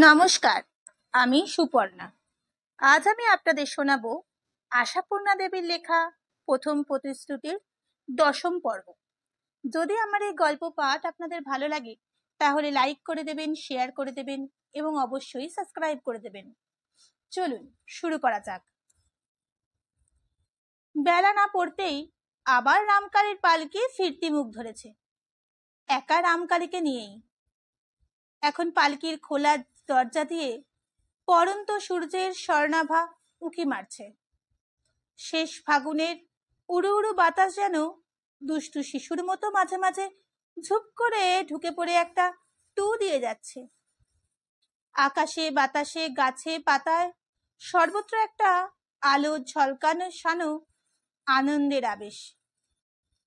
নমস্কার, আমি সুপর্ণা। আজ আমি আপনাদের শোনাবো আশাপূর্ণা দেবীর লেখা প্রথম প্রতিশ্রুতির 10ম পর্ব। যদি আমার এই গল্প পাঠ আপনাদের ভালো লাগে তাহলে লাইক করে দেবেন, শেয়ার করে দেবেন এবং অবশ্যই সাবস্ক্রাইব করে দেবেন। চলুন শুরু করা যাক। বেলা না পড়তেই আবার রামকালীর পালকি ফিরতি মুখ ধরেছে, একা রামকালীকে নিয়েই। এখন পালকির খোলা দরজা দিয়ে পরন্ত সূর্যের স্বর্ণাভা উঁকি মারছে। শেষ ফাগুনের উড়ু উড়ু বাতাস যেন দুষ্টু শিশুর মতো মাঝে মাঝে ঝুপ করে ঢুকে পড়ে একটা টু দিয়ে যাচ্ছে। আকাশে বাতাসে গাছে পাতায় সর্বত্র একটা আলো ঝলকানো শানো আনন্দের আবেশ।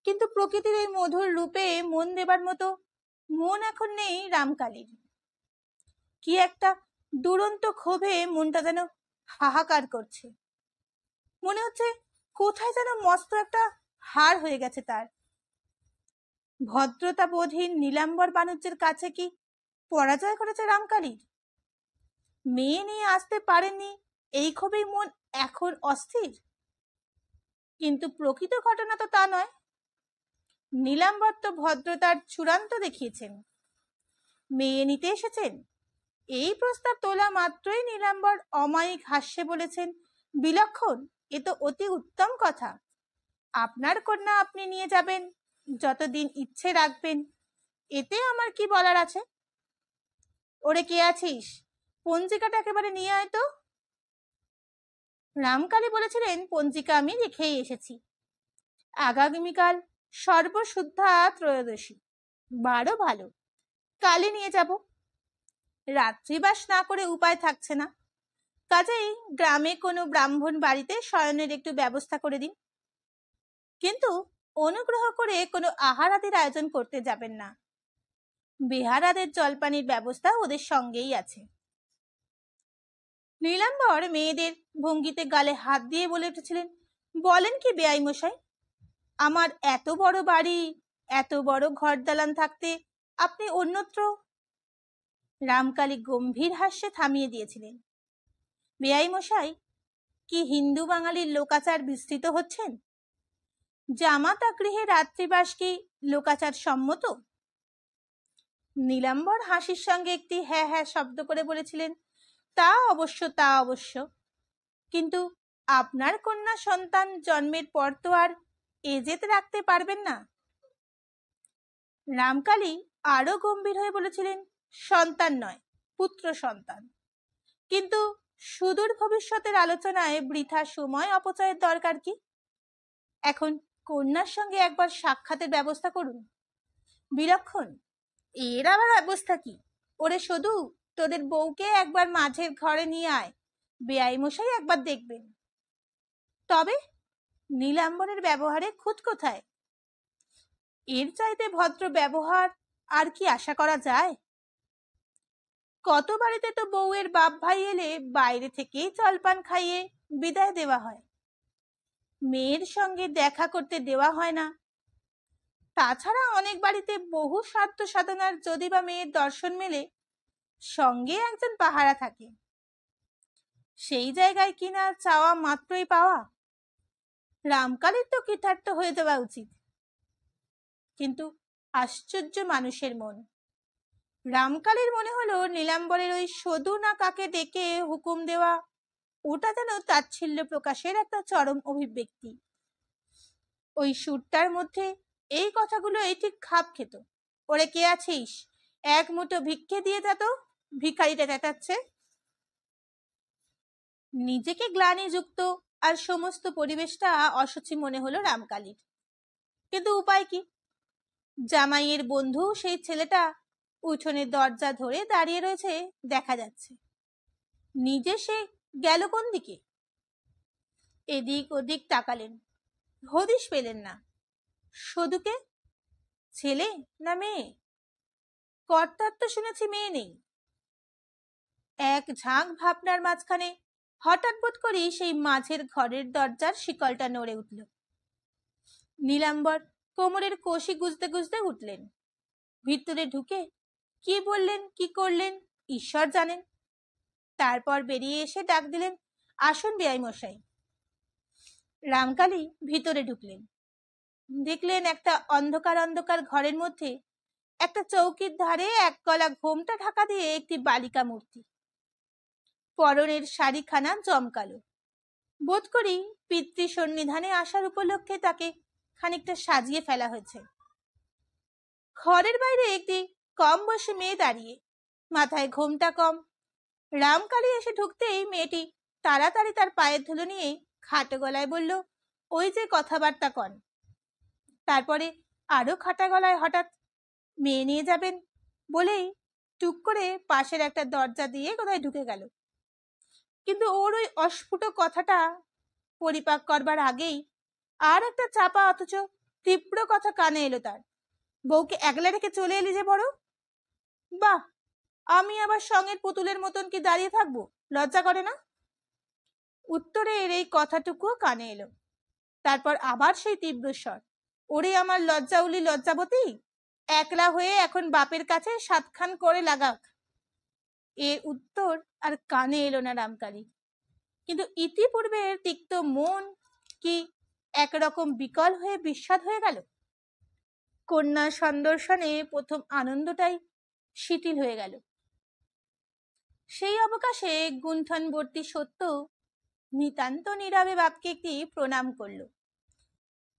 কিন্তু প্রকৃতির এই মধুর রূপে মন দেবার মতো মন এখন নেই রামকালীর। কি একটা দুরন্ত ক্ষোভে মনটা যেন হাহাকার করছে। মনে হচ্ছে কোথায় যেন মস্ত একটা হার হয়ে গেছে তার। ভদ্রতা বোধহীন নীলাম্বর বাণুজ্যের কাছে কি পরাজয় করেছে রামকালীর? মেয়ে নিয়ে আসতে পারেনি এই ক্ষোভেই মন এখন অস্থির। কিন্তু প্রকৃত ঘটনা তো তা নয়। নীলাম্বর তো ভদ্রতার চূড়ান্ত দেখিয়েছেন। মেয়ে নিতে এসেছেন। এই প্রস্তাব তোলা মাত্রই নীলাম্বর অমায়িক হাস্যে বলেছেন, বিলক্ষণ, এ তো অতি উত্তম কথা। আপনার কন্যা আপনি নিয়ে যাবেন, যতদিন ইচ্ছে রাখবেন, এতে আমার কি বলার আছে? ওরে কে আছিস, পঞ্জিকাটা একেবারে নিয়ে আয় তো। রামকালী বলেছিলেন, পঞ্জিকা আমি রেখেই এসেছি। আগামীকাল সর্বশুদ্ধা ত্রয়োদশী, বারো ভালো, কালই নিয়ে যাব। রাত্রিবাস না করে উপায় থাকছে না, কাজেই গ্রামে কোনো ব্রাহ্মণ বাড়িতে শয়নের একটু ব্যবস্থা করে দিন। কিন্তু অনুগ্রহ করে কোনো আহারাদির আয়োজন করতে যাবেন না। বেহারাদের জলপানির ব্যবস্থা ওদের সঙ্গেই আছে। নীলাম্বর মেয়েদের ভঙ্গিতে গালে হাত দিয়ে বলে উঠেছিলেন, বলেন কি বেয়াই মশাই, আমার এত বড় বাড়ি, এত বড় ঘর দালান থাকতে আপনি অন্যত্র। রামকালী গম্ভীর হাস্যে থামিয়ে দিয়েছিলেন। বেয়াই মশাই, কি হিন্দু বাঙালির লোকাচার বিস্তৃত হচ্ছেন? জামাতা গৃহে রাত্রিবাস কি লোকাচার সম্মত? নীলাম্বর হাসির সঙ্গে একটি হ্যাঁ হ্যাঁ শব্দ করে বলেছিলেন, তা অবশ্য, তা অবশ্য। কিন্তু আপনার কন্যা সন্তান জন্মের পর তো আর এ জেদ রাখতে পারবেন না। রামকালী আরো গম্ভীর হয়ে বলেছিলেন, সন্তান নয়, পুত্র সন্তান। কিন্তু সুদূর ভবিষ্যতের আলোচনায় বৃথা সময় অপচয়ের দরকার কি? এখন কন্যার সঙ্গে একবার সাক্ষাতের ব্যবস্থা করুন। বিলক্ষণ, এর আবার ব্যবস্থা কি? ওরে সদু, তোদের বউকে একবার মাঝের ঘরে নিয়ে আয়, বেয়াই মশাই একবার দেখবেন। তবে নীলাম্বরের ব্যবহারে খুঁত কোথায়? এর চাইতে ভদ্র ব্যবহার আর কি আশা করা যায়? কত বাড়িতে তো বউয়ের বাপ ভাই এলে বাইরে থেকেই জলপান খাইয়ে বিদায় দেওয়া হয়, মেয়ের সঙ্গে দেখা করতে দেওয়া হয় না। তাছাড়া অনেক বাড়িতে বহু সাধ্য সাধনার যদি বা মেয়ের দর্শন মেলে, সঙ্গে একজন পাহারা থাকে। সেই জায়গায় কিনা চাওয়া মাত্রই পাওয়া। রামকালীর তো কৃতার্থ হয়ে যাওয়া উচিত। কিন্তু আশ্চর্য মানুষের মন। রামকালীর মনে হলো নীলাম্বরের ওই সদু না কাকে ডেকে হুকুম দেওয়া, ওটা যেন তাচ্ছিল্য প্রকাশের একটা চরম অভিব্যক্তি। ওই সুরটার মধ্যে এই কথাগুলো এই ঠিক খাপ খেত। ওরে কে আছিস, এক মুঠো ভিক্ষে দিয়ে যা তো, ভিখারিটা চেঁচাচ্ছে। নিজেকে গ্লানিযুক্ত আর সমস্ত পরিবেশটা অসুচি মনে হলো রামকালীর। কিন্তু উপায় কি? জামাইয়ের বন্ধু সেই ছেলেটা উঠোনের দরজা ধরে দাঁড়িয়ে রয়েছে দেখা যাচ্ছে। নিজে সে গেল কোন দিকে? এদিক ওদিক তাকালেন, হদিশ পেলেন না। সদুকে? ছেলে না মেয়ে? কর্তার তো শুনেছি মেয়ে নেই। এক ঝাঁক ভাবনার মাঝখানে হঠাৎ বোধ করি সেই মাঝের ঘরের দরজার শিকলটা নড়ে উঠল। নীলাম্বর কোমরের কষি গুজতে গুজতে উঠলেন। ভিতরে ঢুকে কি বললেন কি করলেন ঈশ্বর জানেন। তারপর বেরিয়ে এসে ডাক দিলেন, আসুন বেয়াই মশাই। রামকালী ভিতরে ঢুকলেন। দেখলেন একটা অন্ধকার অন্ধকার ঘরের মধ্যে একটা চৌকির ধারে এক গলা ঘোমটা ঢাকা দিয়ে একটি বালিকা মূর্তি। পরনের শাড়িখানা জমকালো। বোধ করি পিতৃ সন্নিধানে আসার উপলক্ষে তাকে খানিকটা সাজিয়ে ফেলা হয়েছে। ঘরের বাইরে একটি কম বয়সী মেয়ে দাঁড়িয়ে, মাথায় ঘোমটা কম। রামকালী এসে ঢুকতেই মেয়েটি তাড়াতাড়ি তার পায়ের ধুলো নিয়ে খাটো গলায় বলল, ওই যে কথাবার্তা কন। তারপরে আরো খাটা গলায় হঠাৎ, মেয়ে নিয়ে যাবেন বলেই টুক করে পাশের একটা দরজা দিয়ে কোথায় ঢুকে গেল। কিন্তু ওর ওই অস্ফুট কথাটা পরিপাক করবার আগেই আর একটা চাপা অথচ তীব্র কথা কানে এলো তার, বউকে একলা রেখে চলে এলি যে বড়। বাহ, আমি আবার সঙ্গের পুতুলের মতন কি দাঁড়িয়ে থাকবো? লজ্জা করে না? উত্তরে এর এই কথাটুকুও কানে এলো। তারপর আবার সেই তীব্র স্বর, ওরে আমার লজ্জাউলি লজ্জাবতী, একলা হয়ে এখন বাপের কাছে সাতখান করে লাগাক। এর উত্তর আর কানে এলো না রামকালী। কিন্তু ইতিপূর্বে তিক্ত মন কি একরকম বিকল হয়ে বিস্বাদ হয়ে গেল। কন্যা সন্দর্শনে প্রথম আনন্দটাই শিথিল হয়ে গেল। সেই অবকাশে গুণ্ঠনবর্তী সত্য নিতান্ত নীরবে বাপকে একটি প্রণাম করল।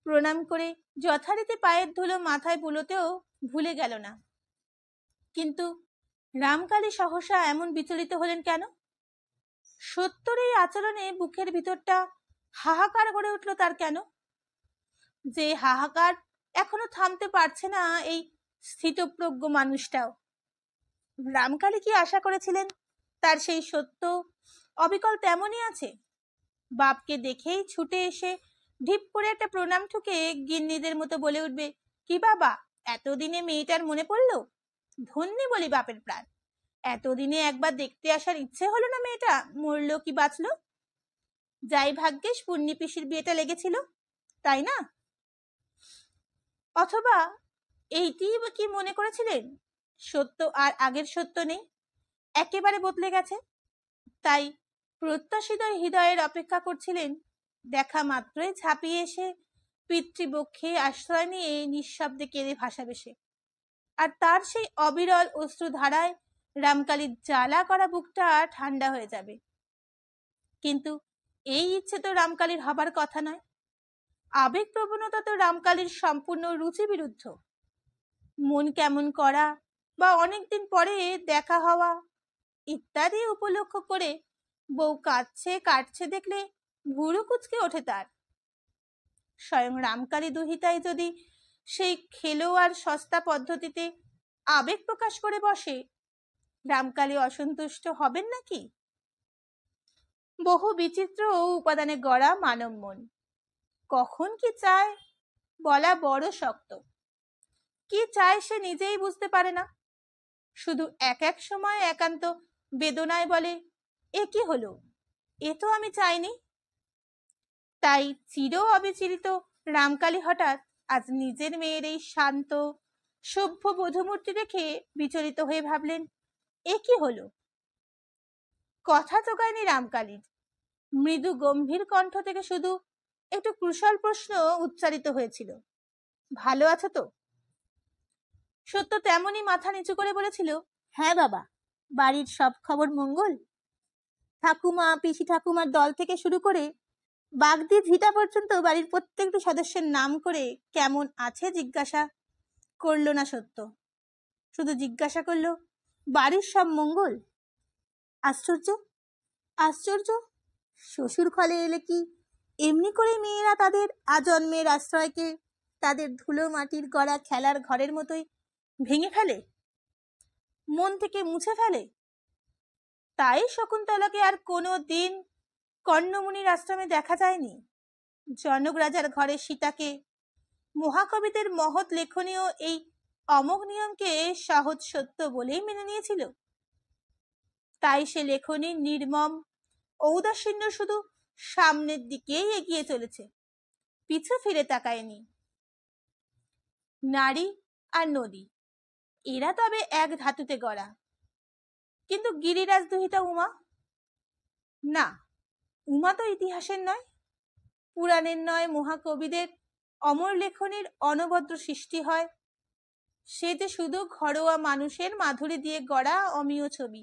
প্রণাম করে যথারীতি পায়ের ধুলো মাথায় বুলোতেও ভুলে গেল না। কিন্তু রামকালী সহসা এমন বিচলিত হলেন কেন? সত্যর এই আচরণে বুকের ভিতরটা হাহাকার করে উঠল তার কেন? যে হাহাকার এখনো থামতে পারছে না এই স্থিতপ্রজ্ঞ মানুষটাও। রামকালী কি আশা করেছিলেন তার সেই সত্য অবিকল তেমনই আছে? বাপকে দেখেই ছুটে এসে ঢিপ করে একটা প্রণাম ঠুকে গিন্নিদের মতো বলে উঠবে, কি বাবা, এতদিনে মেয়েটার মনে পড়লো? ধন্যি বলি বাপের প্রাণ, এতদিনে একবার দেখতে আসার ইচ্ছে হলো না মেয়েটা মরলো কি বাঁচলো? যাই ভাগ্যিস পুণ্যি পিসির বিয়েটা লেগেছিল, তাই না? অথবা এইটি কি মনে করেছিলেন সত্য আর আগের সত্য নেই, একেবারে বদলে গেছে, তাই প্রত্যাশিত হৃদয়ের অপেক্ষা করছিলেন দেখা মাত্রই ঝাঁপিয়ে এসে পিতৃবক্ষে আশ্রয় নিয়ে নিঃশব্দে কেঁদে ভাসাবে সে। আর তার সেই অবিরল অশ্রুধারায় রামকালীর জ্বালা করা বুকটা ঠান্ডা হয়ে যাবে। কিন্তু এই ইচ্ছে তো রামকালীর হবার কথা নয়। আবেগ প্রবণতা তো রামকালীর সম্পূর্ণ রুচি বিরুদ্ধ। মন কেমন করা বা অনেকদিন পরে দেখা হওয়া ইত্যাদি উপলক্ষ করে বউ কাঁদছে কাটছে দেখলে ভুরু কুচকে ওঠে তার। স্বয়ং রামকালী দুহিতাই যদি সেই খেলোয়াড় সস্তা পদ্ধতিতে আবেগ প্রকাশ করে বসে, রামকালী অসন্তুষ্ট হবেন নাকি? বহু বিচিত্র উপাদানে গড়া মানব মন কখন কি চায় বলা বড় শক্ত। কি চায় সে নিজেই বুঝতে পারে না। শুধু এক এক সময় একান্ত বেদনায় বলে, এ কি হলো, এ তো আমি চাইনি। তাই চির অবিচলিত রামকালী হঠাৎ আজ নিজের মেয়ের এই শান্ত সভ্য বধূমূর্তি দেখে বিচলিত হয়ে ভাবলেন, এ কি হলো? কথা জোগায়নি রামকালীর। মৃদু গম্ভীর কণ্ঠ থেকে শুধু একটু কুশল প্রশ্ন উচ্চারিত হয়েছিল, ভালো আছো তো? সত্য তেমনি মাথা নিচু করে বলেছিল, হ্যাঁ বাবা, বাড়ির সব খবর মঙ্গল। ঠাকুমা পিসি ঠাকুমার দল থেকে শুরু করে বাগদি ভিটা পর্যন্ত বাড়ির প্রত্যেকটি সদস্যের নাম করে কেমন আছে জিজ্ঞাসা করলো না সত্য, শুধু জিজ্ঞাসা করলো, বাড়ির সব মঙ্গল? আশ্চর্য আশ্চর্য, শ্বশুর ঘরে এলে কি এমনি করে মেয়েরা তাদের আজন্মের আশ্রয়কে তাদের ধুলো মাটির গড়া খেলার ঘরের মতোই ভেঙে ফেলে, মন থেকে মুছে ফেলে? তাই শকুন্তলাকে আর কোনো দিন কর্ণমুনির আশ্রমে দেখা যায়নি। জনক রাজার ঘরে সীতাকে মহাকবিদের মহৎ লেখনীয় এই অমোঘ নিয়মকে সহজ সত্য বলেই মেনে নিয়েছিল। তাই সে লেখনী নির্মম ঔদাসীন্য শুধু সামনের দিকেই এগিয়ে চলেছে, পিছু ফিরে তাকায়নি। নারী আর নদী এরা তবে এক ধাতুতে গড়া, কিন্তু গিরিরাজ দুহিতা উমা না, উমা তো ইতিহাসের নয়, পুরাণের নয়, মহাকবিদের অমর লেখনীর অনবদ্য সৃষ্টি হয়। সে যে শুধু ঘরোয়া মানুষের মাধুরী দিয়ে গড়া অমীয় ছবি,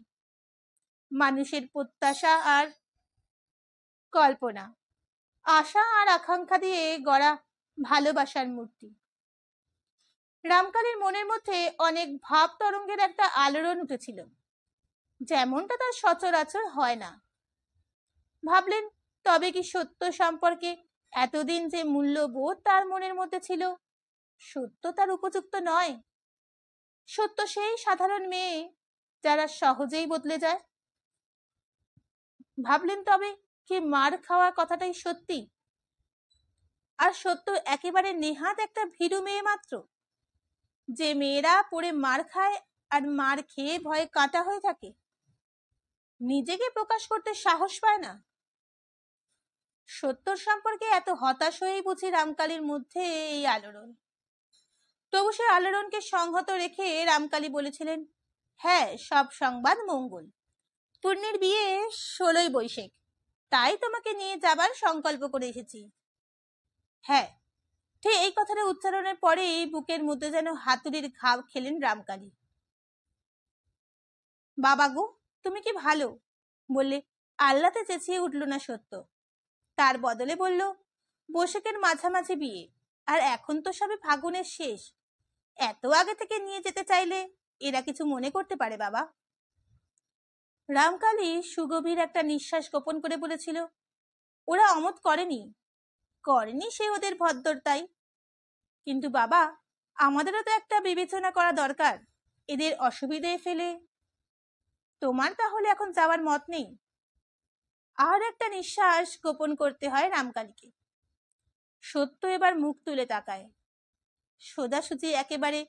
মানুষের প্রত্যাশা আর কল্পনা, আশা আর আকাঙ্ক্ষা দিয়ে গড়া ভালোবাসার মূর্তি। রামকালীর মনের মধ্যে অনেক ভাব তরঙ্গের একটা আলোড়ন উঠেছিল, যেমনটা তার সচরাচর হয় না। ভাবলেন, তবে কি সত্য সম্পর্কে এতদিন যে মূল্যবোধ তার মনের মধ্যে ছিল, সত্য তার উপযুক্ত নয়? সত্য সেই সাধারণ মেয়ে যারা সহজেই বদলে যায়। ভাবলেন, তবে কি মার খাওয়া কথাটাই সত্যি, আর সত্য একেবারে নেহাত একটা ভীরু মেয়ে মাত্র, যে মেয়েরা পড়ে মার খায় আর মার খেয়ে ভয়ে কাঁটা হয়ে থাকে, নিজেকে প্রকাশ করতে সাহস পায় না। সত্যর সম্পর্কে এত হতাশ হয়েই বুঝি রামকালীর মধ্যে এই আলোড়ন। তবু সে আলোড়নকে সংহত রেখে রামকালী বলেছিলেন, হ্যাঁ, সব সংবাদ মঙ্গল। পূর্ণির বিয়ে 16ই বৈশাখ, তাই তোমাকে নিয়ে যাবার সংকল্প করে এসেছি। হ্যাঁ, ঠিক এই কথাটা উচ্চারণের পরেই বুকের মধ্যে যেন হাতুড়ির ঘাव খেলেন রামকালী। বাবা গো, তুমি কি ভালো, বললে আল্লাতে চেঁচিয়ে উঠল না সত্য। তার বদলে বলল, বৈশাখের মাঝামাঝি বিয়ে, আর এখন তো সবে ফাগুনের শেষ। এত আগে থেকে নিয়ে যেতে চাইলে এরা কিছু মনে করতে পারে বাবা? রামকালী সুগভীর একটা নিঃশ্বাস গোপন করে বলেছিল, ওরা অমত করেনি, সে ওদের ভদ্রতাই। কিন্তু বাবা, আমাদেরও তো একটা বিবেচনা করা দরকার, এদের অসুবিধায় ফেলে। তোমার তাহলে এখন যাওয়ার মত নেই? আর একটা নিঃশ্বাস গোপন করতে হয় রামকালীকে। সত্য এবার মুখ তুলে তাকায়, সোজাসুজি একেবারে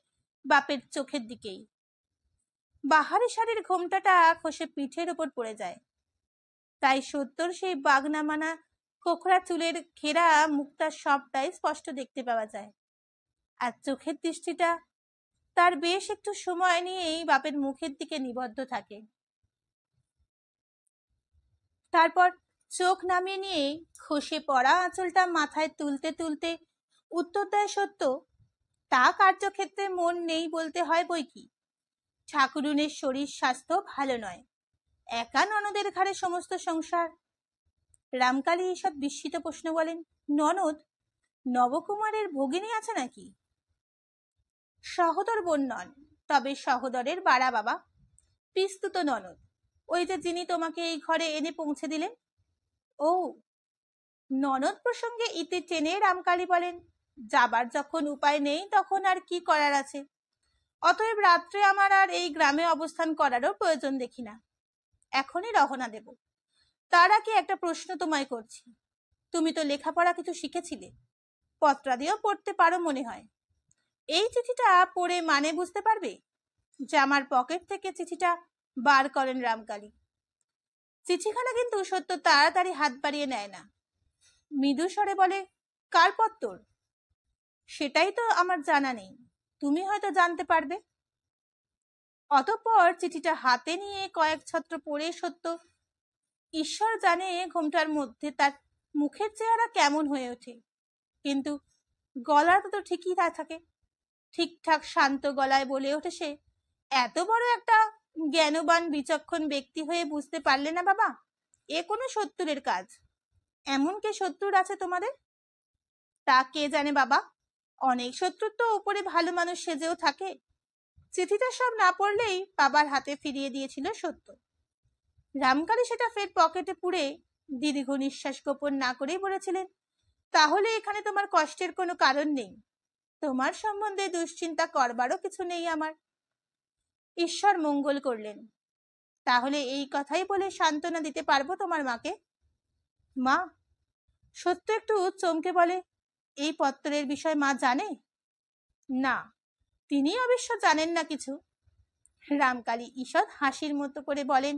বাপের চোখের দিকেই। বাহারি শাড়ির ঘোমটাটা খসে পিঠের উপর পড়ে যায়, তাই সত্যর সেই বাগনামানা কোকড়া চুলের ঘেরা মুখটা সবটাই স্পষ্ট দেখতে পাওয়া যায়। আর চোখের দৃষ্টিটা তার বেশ একটু সময় নিয়েই বাপের মুখের দিকে নিবদ্ধ থাকে। তারপর চোখ নামিয়ে নিয়ে খসে পড়া আঁচলটা মাথায় তুলতে তুলতে উত্তর দেয় সত্য, তা কার্যক্ষেত্রে মন নেই বলতে হয় বই কি। ঠাকুরুনের শরীর স্বাস্থ্য ভালো নয়, একা ননদের ঘাড়ে সমস্ত সংসার। রামকালী ঈষৎ বিস্মিত প্রশ্ন বলেন, ননদ? নবকুমারের ভগিনী আছে নাকি? সহোদর বোন নন, তবে সহোদরের বাড়া বাবা, পিস্তুত ননদ, ওই যে যিনি তোমাকে এই ঘরে এনে পৌঁছে দিলেন। ও, ননদ প্রসঙ্গে ইতি টেনে রামকালী বলেন, যাবার যখন উপায় নেই তখন আর কি করার আছে, অতএব রাত্রে আমার আর এই গ্রামে অবস্থান করারও প্রয়োজন দেখি না, এখনই রওনা দেব। তার আগে একটা প্রশ্ন তোমায় করছি, তুমি তো লেখাপড়া কিছু শিখেছিলে, পত্রাদিও পড়তে পারো মনে হয়, এই চিঠিটা পড়ে মানে বুঝতে পারবে? জামার পকেট থেকে চিঠিটা বার করেন রামকালী। চিঠিখানা কিন্তু সত্য তাড়াতাড়ি হাত বাড়িয়ে নেয় না, মৃদু স্বরে বলে, কার পত্তর? সেটাই তো আমার জানা নেই, তুমি হয়তো জানতে পারবে। অতঃপর চিঠিটা হাতে নিয়ে কয়েক ছত্র পড়ে সত্য ঈশ্বর জানে ঘোমটার মধ্যে তার মুখের চেহারা কেমন হয়ে ওঠে, কিন্তু গলাটা তো ঠিকই থাকে। ঠিকঠাক শান্ত গলায় বলে ওঠে সে, এত বড় একটা জ্ঞানবান বিচক্ষণ ব্যক্তি হয়ে বুঝতে পারলে না বাবা, এ কোনো শত্রুরের কাজ। এমন কে শত্রুর আছে তোমাদের? তা কে জানে বাবা, অনেক শত্রুর তো উপরে ভালো মানুষ সেজেও থাকে। চিঠিটা সব না পড়লেই বাবার হাতে ফিরিয়ে দিয়েছিল সত্য। রামকালী সেটা ফের পকেটে পুরে দীর্ঘ নিঃশ্বাস গোপন না করেই বলেছিলেন, তাহলে এখানে তোমার কষ্টের কোনো কারণ নেই, তোমার সম্বন্ধে দুশ্চিন্তা করবারও কিছু নেই আমার। ঈশ্বর মঙ্গল করলেন। তাহলে এই কথাই বলে সান্ত্বনা দিতে পারবো তোমার মাকে? মা? সত্য একটু চমকে বলে, এই পত্রের বিষয় মা জানে? না, তিনি অবশ্য জানেন না কিছু। রামকালী ঈষৎ হাসির মতো করে বলেন,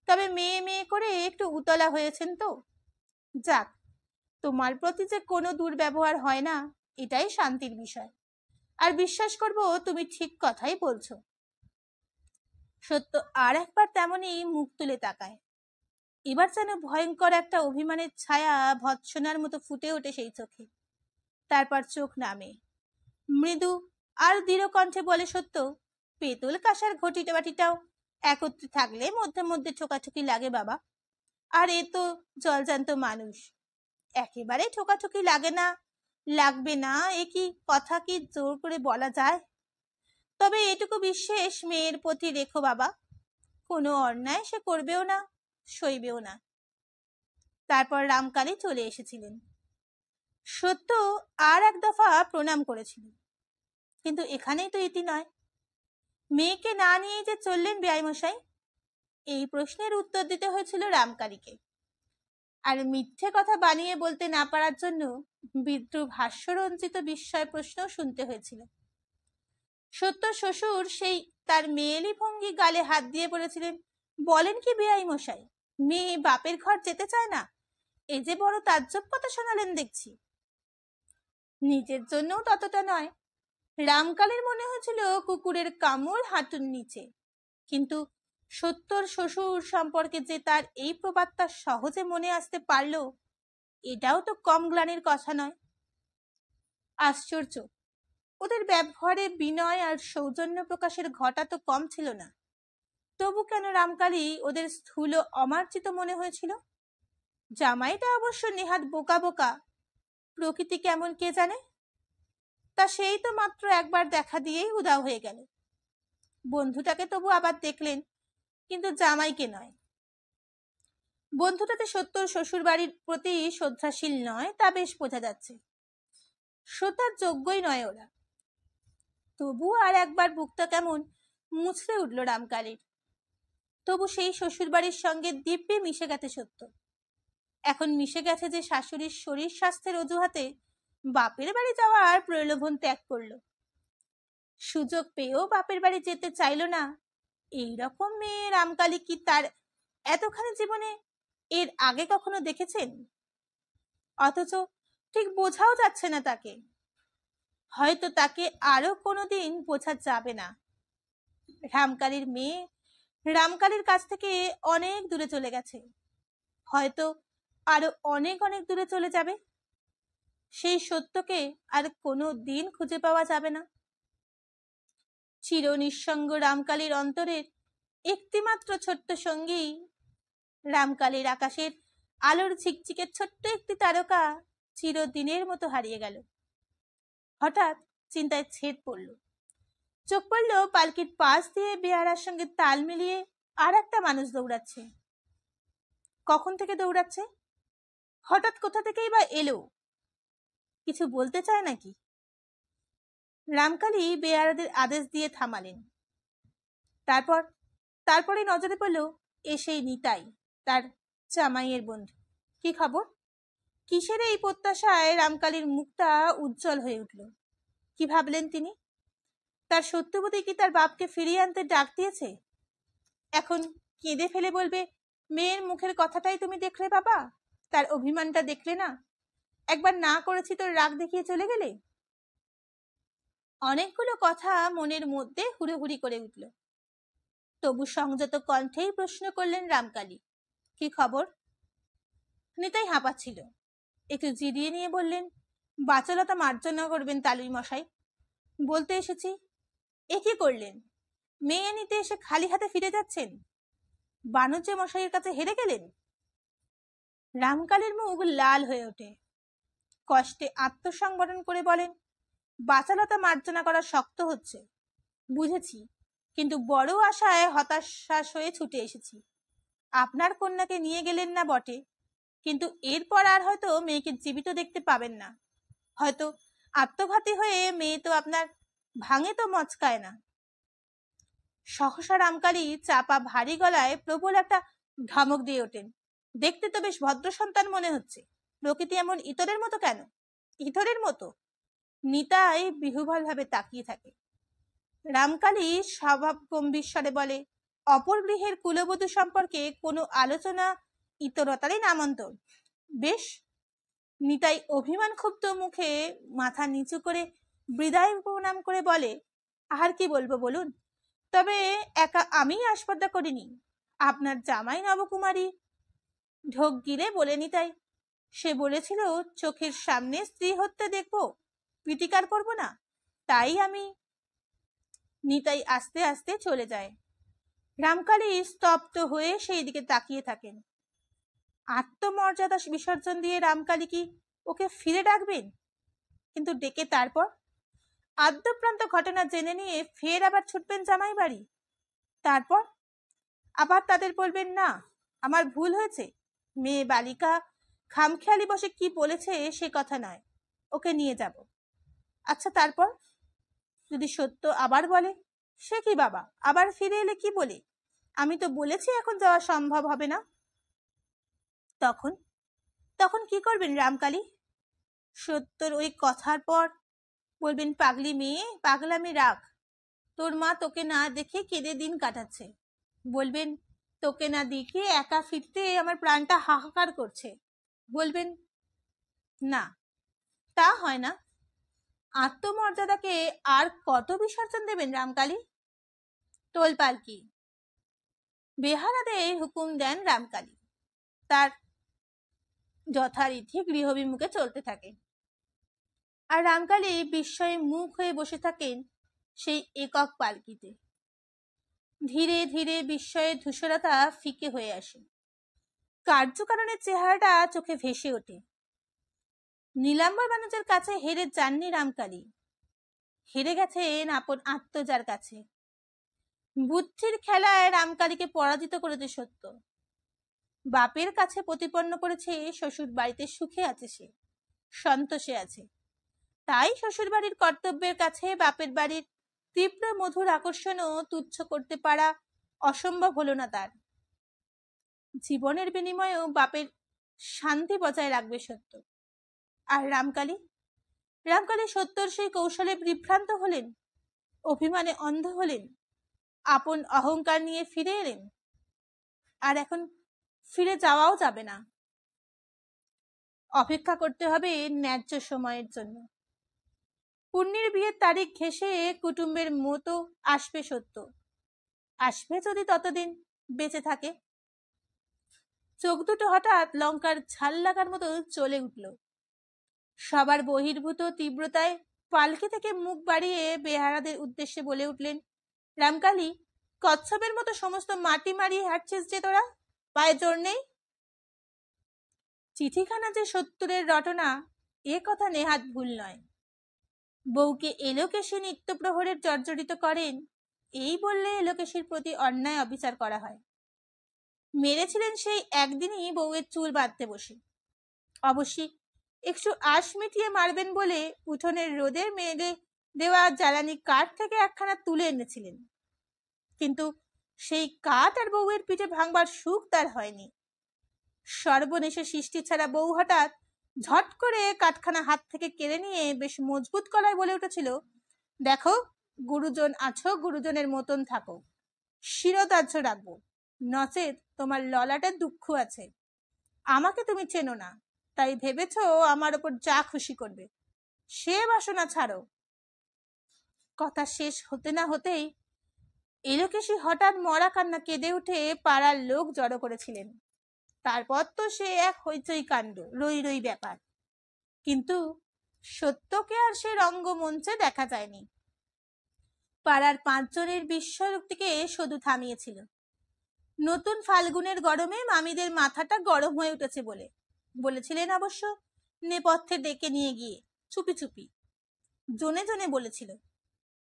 তবে মেয়ে মেয়ে করে একটু উতলা হয়েছেন তো। যাক, তোমার প্রতি যে কোনো দুর্ব্যবহার হয় না, এটাই শান্তির বিষয়। আর বিশ্বাস করব তুমি ঠিক কথাই বলছো। সত্য আর একবার তেমনই মুখ তুলে তাকায়। এবার যেন ভয়ঙ্কর একটা অভিমানের ছায়া ভৎসনার মতো ফুটে ওঠে সেই চোখে। তারপর চোখ নামে, মৃদু আর দৃঢ় কণ্ঠে বলে, সত্য, পেতল কাঁসার ঘটিটা বাটিটাও একত্রে থাকলে মধ্যে মধ্যে ঠোকাঠুকি লাগে বাবা। আর এ তো জলজান্ত মানুষ, একেবারে ঠোকাঠুকি লাগে না, লাগবে না, এ কি কথা কি জোর করে বলা যায়? তবে এটুকু বিশ্বাস মেয়ের প্রতি রেখো বাবা, কোনো অন্যায় সে করবেও না, সইবেও না। তারপর রামকালী চলে এসেছিলেন। সত্য আর এক দফা প্রণাম করেছিল, কিন্তু এখানেই তো ইতি নয়। মেয়েকে না নিয়ে যে চললেন বেয়াইমশাই, এই প্রশ্নের উত্তর দিতে হয়েছিল রামকালীকে। আর মিথ্যে কথা বানিয়ে বলতে না পারার জন্য বিদ্রুপ হাস্যরঞ্জিত বিস্ময় প্রশ্ন শুনতে হয়েছিল। সত্য শ্বশুর সেই তার মেয়েলি ভঙ্গি গালে হাত দিয়ে বলেছিলেন, বলেন কি বেয়াইমশাই, মেয়ে বাপের ঘর যেতে চায় না? এই যে বড় তাজ্জব কথা শোনালেন দেখছি। নিজের জন্যও ততটা নয়। রামকালের মনে হয়েছিল কুকুরের কামড় হাঁটুর নিচে, কিন্তু সত্যর শ্বশুর সম্পর্কে যে তার এই প্রবাদটা সহজে মনে আসতে পারল, এটাও তো কম গ্লানির কথা নয়। আশ্চর্য, ওদের ব্যবহারে বিনয় আর সৌজন্য প্রকাশের ঘটা তো কম ছিল না। তবু কেন রামকালী ওদের স্থূল অমার্জিত মনে হয়েছিল? জামাইটা অবশ্য নেহাত বোকা বোকা, প্রকৃতি কেমন কে জানে। তা সেই তো মাত্র একবার দেখা দিয়েই উধাও হয়ে গেল। বন্ধুটাকে তবু আবার দেখলেন, কিন্তু জামাইকে নয়। বন্ধুটাতে সত্যর শ্বশুর বাড়ির প্রতি শ্রদ্ধাশীল নয়, তা বেশ বোঝা যাচ্ছে। শ্রদ্ধার যোগ্যই নয় ওরা। তবু আর একবার বুকটা কেমন মুছড়ে উঠল রামকালীর। তবু সেই শ্বশুর বাড়ির সঙ্গে দিব্যে মিশে গেছে সত্য। এখন মিশে গেছে যে শাশুড়ির শরীর স্বাস্থ্যের অজুহাতে বাপের বাড়ি যাওয়ার প্রলোভন ত্যাগ করলো। সুযোগ পেয়েও বাপের বাড়ি যেতে চাইল না, এইরকম মেয়ে রামকালী কি তার এতখানি জীবনে এর আগে কখনো দেখেছেন? অথচ ঠিক বোঝাও যাচ্ছে না তাকে। হয়তো তাকে আরো কোনোদিন বোঝা যাবে না। রামকালীর মেয়ে রামকালীর কাছ থেকে অনেক দূরে চলে গেছে, হয়তো আরো অনেক অনেক দূরে চলে যাবে। সেই সত্যকে আর কোনো দিন খুঁজে পাওয়া যাবে না। চির নিঃসঙ্গ রামকালীর অন্তরের একটিমাত্র ছোট্ট সঙ্গী, রামকালীর আকাশের আলোর ঝিকঝিকের ছোট্ট একটি তারকা চিরদিনের মতো হারিয়ে গেল। হঠাৎ চিন্তায় ছেদ পড়ল। চোখ পড়ল পালকির পাশ দিয়ে বেয়ারার সঙ্গে তাল মিলিয়ে আর একটা মানুষ দৌড়াচ্ছে। কখন থেকে দৌড়াচ্ছে? হঠাৎ কোথা থেকেই বা এলো? কিছু বলতে চায় নাকি? রামকালী বেয়ারাদের আদেশ দিয়ে থামালেন। তারপরে নজরে পড়ল সেই নিতাই, তার জামাইয়ের বন্ধু। কি খবর? কিসের এই প্রত্যাশায় রামকালীর মুখটা উজ্জ্বল হয়ে উঠল। কি ভাবলেন তিনি? তার সত্যবতী কি তার বাপকে ফিরিয়ে আনতে ডাক দিয়েছে? এখন কেঁদে ফেলে বলবে, মেয়ের মুখের কথাটাই তুমি দেখলে বাবা, তার অভিমানটা দেখলে না? একবার না করেছি তোর রাগ দেখিয়ে চলে গেলে। অনেকগুলো কথা মনের মধ্যে হুড়োহুড়ি করে উঠল। তবু সংযত কণ্ঠেই প্রশ্ন করলেন রামকালী, কি খবর? নিতাই হাঁপাচ্ছিল। একটু জিরিয়ে নিয়ে বললেন, বাচালতা মার্জনা করবেন তালুই মশাই, বলতে এসেছি। এ কি করলেন? মেয়ে নিতে এসে খালি হাতে ফিরে যাচ্ছেন? বাণিজ্য মশাইয়ের কাছে হেরে গেলেন? রামকালীর মুখ লাল হয়ে ওঠে। কষ্টে আত্মসংবরণ করে বলেন, বাচালতা মার্জনা করা শক্ত হচ্ছে, বুঝেছি, কিন্তু বড় আশায় হতাশ হয়ে ছুটে এসেছি। আপনার কন্যাকে নিয়ে গেলেন না বটে, কিন্তু এরপর আর হয়তো মেয়েকে জীবিত দেখতে পাবেন না। হয়তো আত্মঘাতী হয়ে মেয়ে তো আপনার ভাঙে তো মচকায় না। সহসা রামকালী চাপা ভারী গলায় প্রবল একটা ধমক দিয়ে ওঠেন, দেখতে তো বেশ ভদ্র সন্তান মনে হচ্ছে, প্রকৃতি এমন ইতরের মতো কেন? ইতরের মতো? নিতাই বিহুবল ভাবে তাকিয়ে থাকে। রামকালী স্বভাব গম্ভীর স্বরে বলে, অপর গৃহের কুলবধূ সম্পর্কে কোনো আলোচনা ইতরতারই নামান্তর। বেশ। নিতাই অভিমান ক্ষুব্ধ মুখে মাথা নিচু করে বিদায় প্রণাম করে বলে, আর কি বলবো বলুন, তবে একা আমি আস্পর্ধা করিনি, আপনার জামাই নবকুমারী ঢোক গিলে বলে নিতাই, সে বলেছিল চোখের সামনে স্ত্রী হত্যা দেখবো, প্রীতিকার করব না, তাই আমি। নিতাই আস্তে আস্তে চলে যায়। রামকালী স্তব্ধ হয়ে সেই দিকে তাকিয়ে থাকেন। আত্মমর্যাদা বিসর্জন দিয়ে রামকালী কি ওকে ফিরে ডাকবেন? কিন্তু ডেকে তারপর আদ্যপ্রান্ত ঘটনা জেনে নিয়ে ফের আবার ছুটবেন জামাই বাড়ি। তারপর আবার তাদের বলবেন, না আমার ভুল হয়েছে, মেয়ে বালিকা খামখেয়ালি বসে কি বলেছে সে কথা নয়, ওকে নিয়ে যাব। আচ্ছা তারপর যদি সত্য আবার বলে, সে কি বাবা, আবার ফিরে এলে কি বলে, আমি তো বলেছি এখন যাওয়া সম্ভব হবে না। তখন তখন কি করবেন রামকালী? সত্যর ওই কথার পর বলবেন, পাগলি মেয়ে, পাগলামি রাখ, তোর মা তোকে না দেখে কেঁদে দিন কাটাচ্ছে। বলবেন, তোকে না দেখে একা ফিরতে আমার প্রাণটা হাহাকার করছে। বলবেন, না তা হয় না। আত্মমর্যাদাকে আর কত বিসর্জন দেবেন রামকালী? তোল পালকি। বেহারাদের হুকুম দেন রামকালী। তার যথারীতি গৃহবিমুখে চলতে থাকে। আর রামকালী বিস্ময়ে মুখ হয়ে বসে থাকেন সেই একক পালকিতে। ধীরে ধীরে বিস্ময়ের ধূসরতা ফিকে হয়ে আসে। কার্যকারণের চেহারাটা চোখে ভেসে ওঠে। নীলাম্বর বানুজের কাছে হেরে যাননি রামকালী, হেরে গেছেন আপন আত্মজার কাছে। বুদ্ধির খেলায় রামকালীকে পরাজিত করেছে সত্য। বাপের কাছে প্রতিপন্ন করেছে শ্বশুর বাড়িতে সুখে আছে, সে সন্তোষে আছে। তাই শ্বশুর বাড়ির কর্তব্যের কাছে বাপের বাড়ির তীব্র মধুর আকর্ষণও তুচ্ছ করতে পারা অসম্ভব হলো না তার। জীবনের বিনিময়েও বাপের শান্তি বজায় রাখবে সত্য। আর রামকালী সত্যর সেই কৌশলে বিভ্রান্ত হলেন, অভিমানে অন্ধ হলেন, আপন অহংকার নিয়ে ফিরে এলেন। আর এখন ফিরে যাওয়াও যাবে না, অপেক্ষা করতে হবে ন্যায্য সময়ের জন্য। পূর্ণির বিয়ের তারিখ ঘেঁষে কুটুম্বের মতো আসবে সত্য, আসবে যদি ততদিন বেঁচে থাকে। চোখ দুটো হঠাৎ লঙ্কার ঝাল লাগার মতো চলে উঠল। সবার বহির্ভূত তীব্রতায় পালকি থেকে মুখ বাড়িয়ে বেহারাদের উদ্দেশ্যে বলে উঠলেন, রামকালী, কচ্ছপের মতো সমস্ত মাটি মারিয়ে হাঁটছিস যে তোরা, পায়ে জোর নেই? চিঠিখানা যে সত্তরের রটনা, এ কথা নেহাত ভুল নয়। বউকে এলোকেশী নিত্য প্রহরের জর্জরিত করেন, এই বললে এলোকেশীর প্রতি অন্যায় অবিচার করা হয়। মেরেছিলেন সেই একদিনই বউয়ের চুল বাঁধতে বসে। অবশ্যই একটু আশ মিটিয়ে মারবেন বলে উঠোনের রোদের মেলে দেওয়া জ্বালানি কাঠ থেকে একখানা তুলে এনেছিলেন, কিন্তু সেই কাঠ আর বউয়ের পিঠে ভাঙবার সুখ তার হয়নি। সর্বনেশে সৃষ্টি ছাড়া বউ হঠাৎ ঝট করে কাঠখানা হাত থেকে কেড়ে নিয়ে বেশ মজবুত গলায় বলে উঠেছিল, দেখো, গুরুজন আছো, গুরুজনের মতন থাকো, শিরোধার্য রাখবো, নচেত তোমার ললাটে দুঃখ আছে। আমাকে তুমি চেনো না, তাই ভেবেছ আমার ওপর যা খুশি করবে, সে বাসনা ছাড়ো। কথা শেষ হতে না হতেই এলোকেশী হঠাৎ মরা কান্না কেঁদে উঠে পাড়ার লোক জড়ো করেছিলেন। তারপর তো সে এক হইচই কাণ্ড, রই রই ব্যাপার। কিন্তু সত্যকে আর সে রঙ্গমঞ্চে দেখা যায়নি। পাড়ার 5 জনের বিস্ময়োক্তিকে শুধু থামিয়েছিল। নতুন ফাল্গুনের গরমে মামিদের মাথাটা গরম হয়ে উঠেছে বলে বলেছিলেন অবশ্য, নেপথ্যে ডেকে নিয়ে গিয়ে চুপি চুপি জনে জনে বলেছিল।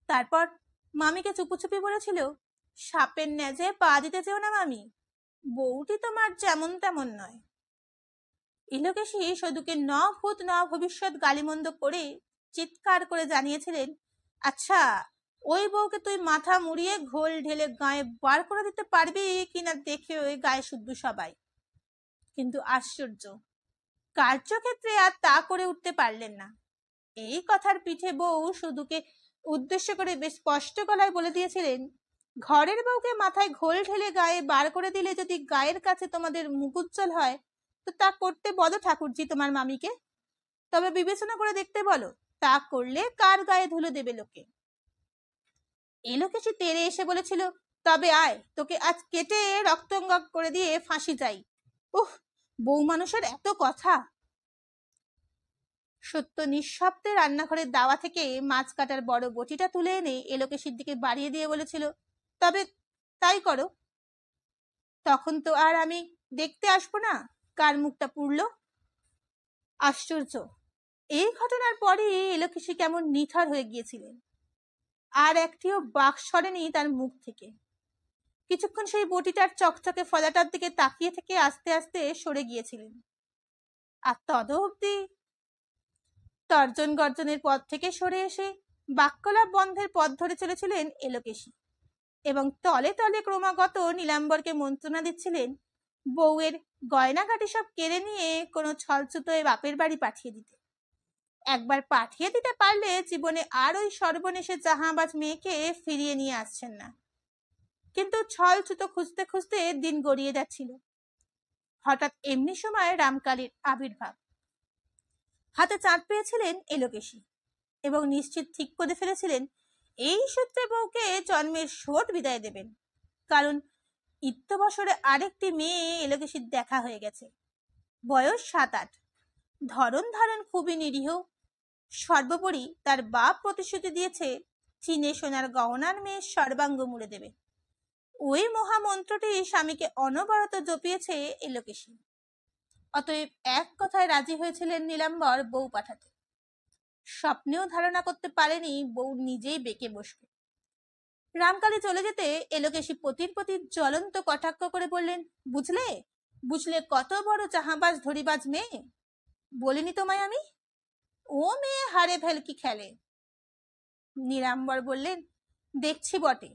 তারপর মামিকে চুপি বলেছিল, সাপের ন্যাজে পা দিতে চেও না মামি, বউটি তোমার যেমন তেমন নয়। এলোকেশী সদুকে ন ভূত ন ভবিষ্যৎ গালিমন্দ করে চিৎকার করে জানিয়েছিলেন, আচ্ছা, ওই বউকে তুই মাথা মুড়িয়ে ঘোল ঢেলে গায়ে বার করে দিতে পারবি কিনা দেখে ওই গায়ে শুদ্ধ সবাই। কিন্তু আশ্চর্য, কার্যক্ষেত্রে আর তা করে উঠতে পারলেন না। এই কথার পিঠে বউ সদুকে উদ্দেশ্য করে বেশ স্পষ্ট গলায় বলে দিয়েছিলেন, ঘরের বউকে মাথায় ঘোল ঢেলে গায়ে বার করে দিলে যদি গায়ের কাছে তোমাদের মুখ উজ্জ্বল হয়, তো তা করতে বলো ঠাকুরজি তোমার মামিকে। তবে বিবেচনা করে দেখতে বলো, তা করলে কার গায়ে ধুলো দেবে লোকে। এলোকেশী তেড়ে এসে বলেছিল, তবে আয়, তোকে আজ কেটে রক্তঙ্গ করে দিয়ে ফাঁসি যাই। উহ, বউ মানুষের এত কথা। সত্য নিঃশব্দে রান্নাঘরের দাওয়া থেকে মাছ কাটার বড় বটিটা তুলে এনে এলোকেশীর দিকে বাড়িয়ে দিয়ে বলেছিল, তবে তাই করো। তখন তো আর আমি দেখতে আসবো না কার মুখটা পুড়ল। আশ্চর্য, এই ঘটনার পরে এলোকেশী কেমন নিথর হয়ে গিয়েছিলেন। আর একটিও বাক সরেনি তার মুখ থেকে। কিছুক্ষণ সেই বটিটার চকচকে ফলাটার দিকে তাকিয়ে থেকে আস্তে আস্তে সরে গিয়েছিলেন। আর তদ অব্দি তর্জন গর্জনের পথ থেকে সরে এসে বাক্যলাপ বন্ধের পথ ধরে চলেছিলেন এলোকেশী, এবং তলে তলে ক্রমাগত নীলাম্বরকে মন্ত্রণা দিচ্ছিলেন বউয়ের গয়নাগাটি সব কেড়ে নিয়ে কোনো ছলছুতোয় বাপের বাড়ি পাঠিয়ে দিতে। একবার পাঠিয়ে দিতে পারলে জীবনে আর ওই সর্বনেশে জাহাবাজ মেয়েকে ফিরিয়ে নিয়ে আসছেন না। কিন্তু ছলছুতো খুঁজতে খুঁজতে দিন গড়িয়ে যাচ্ছিল। হঠাৎ এমনি সময় রামকালীর আবির্ভাব। হাতে চাঁদ পেয়েছিলেন এলোকেশী, এবং নিশ্চিত ঠিক করে ফেলেছিলেন এই সূত্রে বউকে জন্মের শোধ বিদায় দেবেন। কারণ ইত্যবসরে আরেকটি মেয়ে এলোকেশীর দেখা হয়ে গেছে, বয়স 7-8, ধরন ধারণ খুবই নিরীহ। সর্বোপরি তার বাপ প্রতিশ্রুতি দিয়েছে চীনে সোনার গহনার মেয়ে সর্বাঙ্গ মুড়ে দেবে। ওই মহামন্ত্রটি স্বামীকে অনবরত জপিয়েছে এলোকেশী। অতএব এক কথায় রাজি হয়েছিলেন নীলাম্বর বউ পাঠাতে। স্বপ্নেও ধারণা করতে পারেনি বউ নিজেই বেঁকে বসবে। রামকালী চলে যেতে এলোকেশী পতির প্রতি জ্বলন্ত কটাক্ষ করে বললেন, বুঝলে বুঝলে কত বড় জাহাবাজ ধরিবাজ মেয়ে, বলিনি তোমায় আমি? ও মেয়ে হারে ভেলকি খেলে। নীলাম্বর বললেন, দেখছি বটে,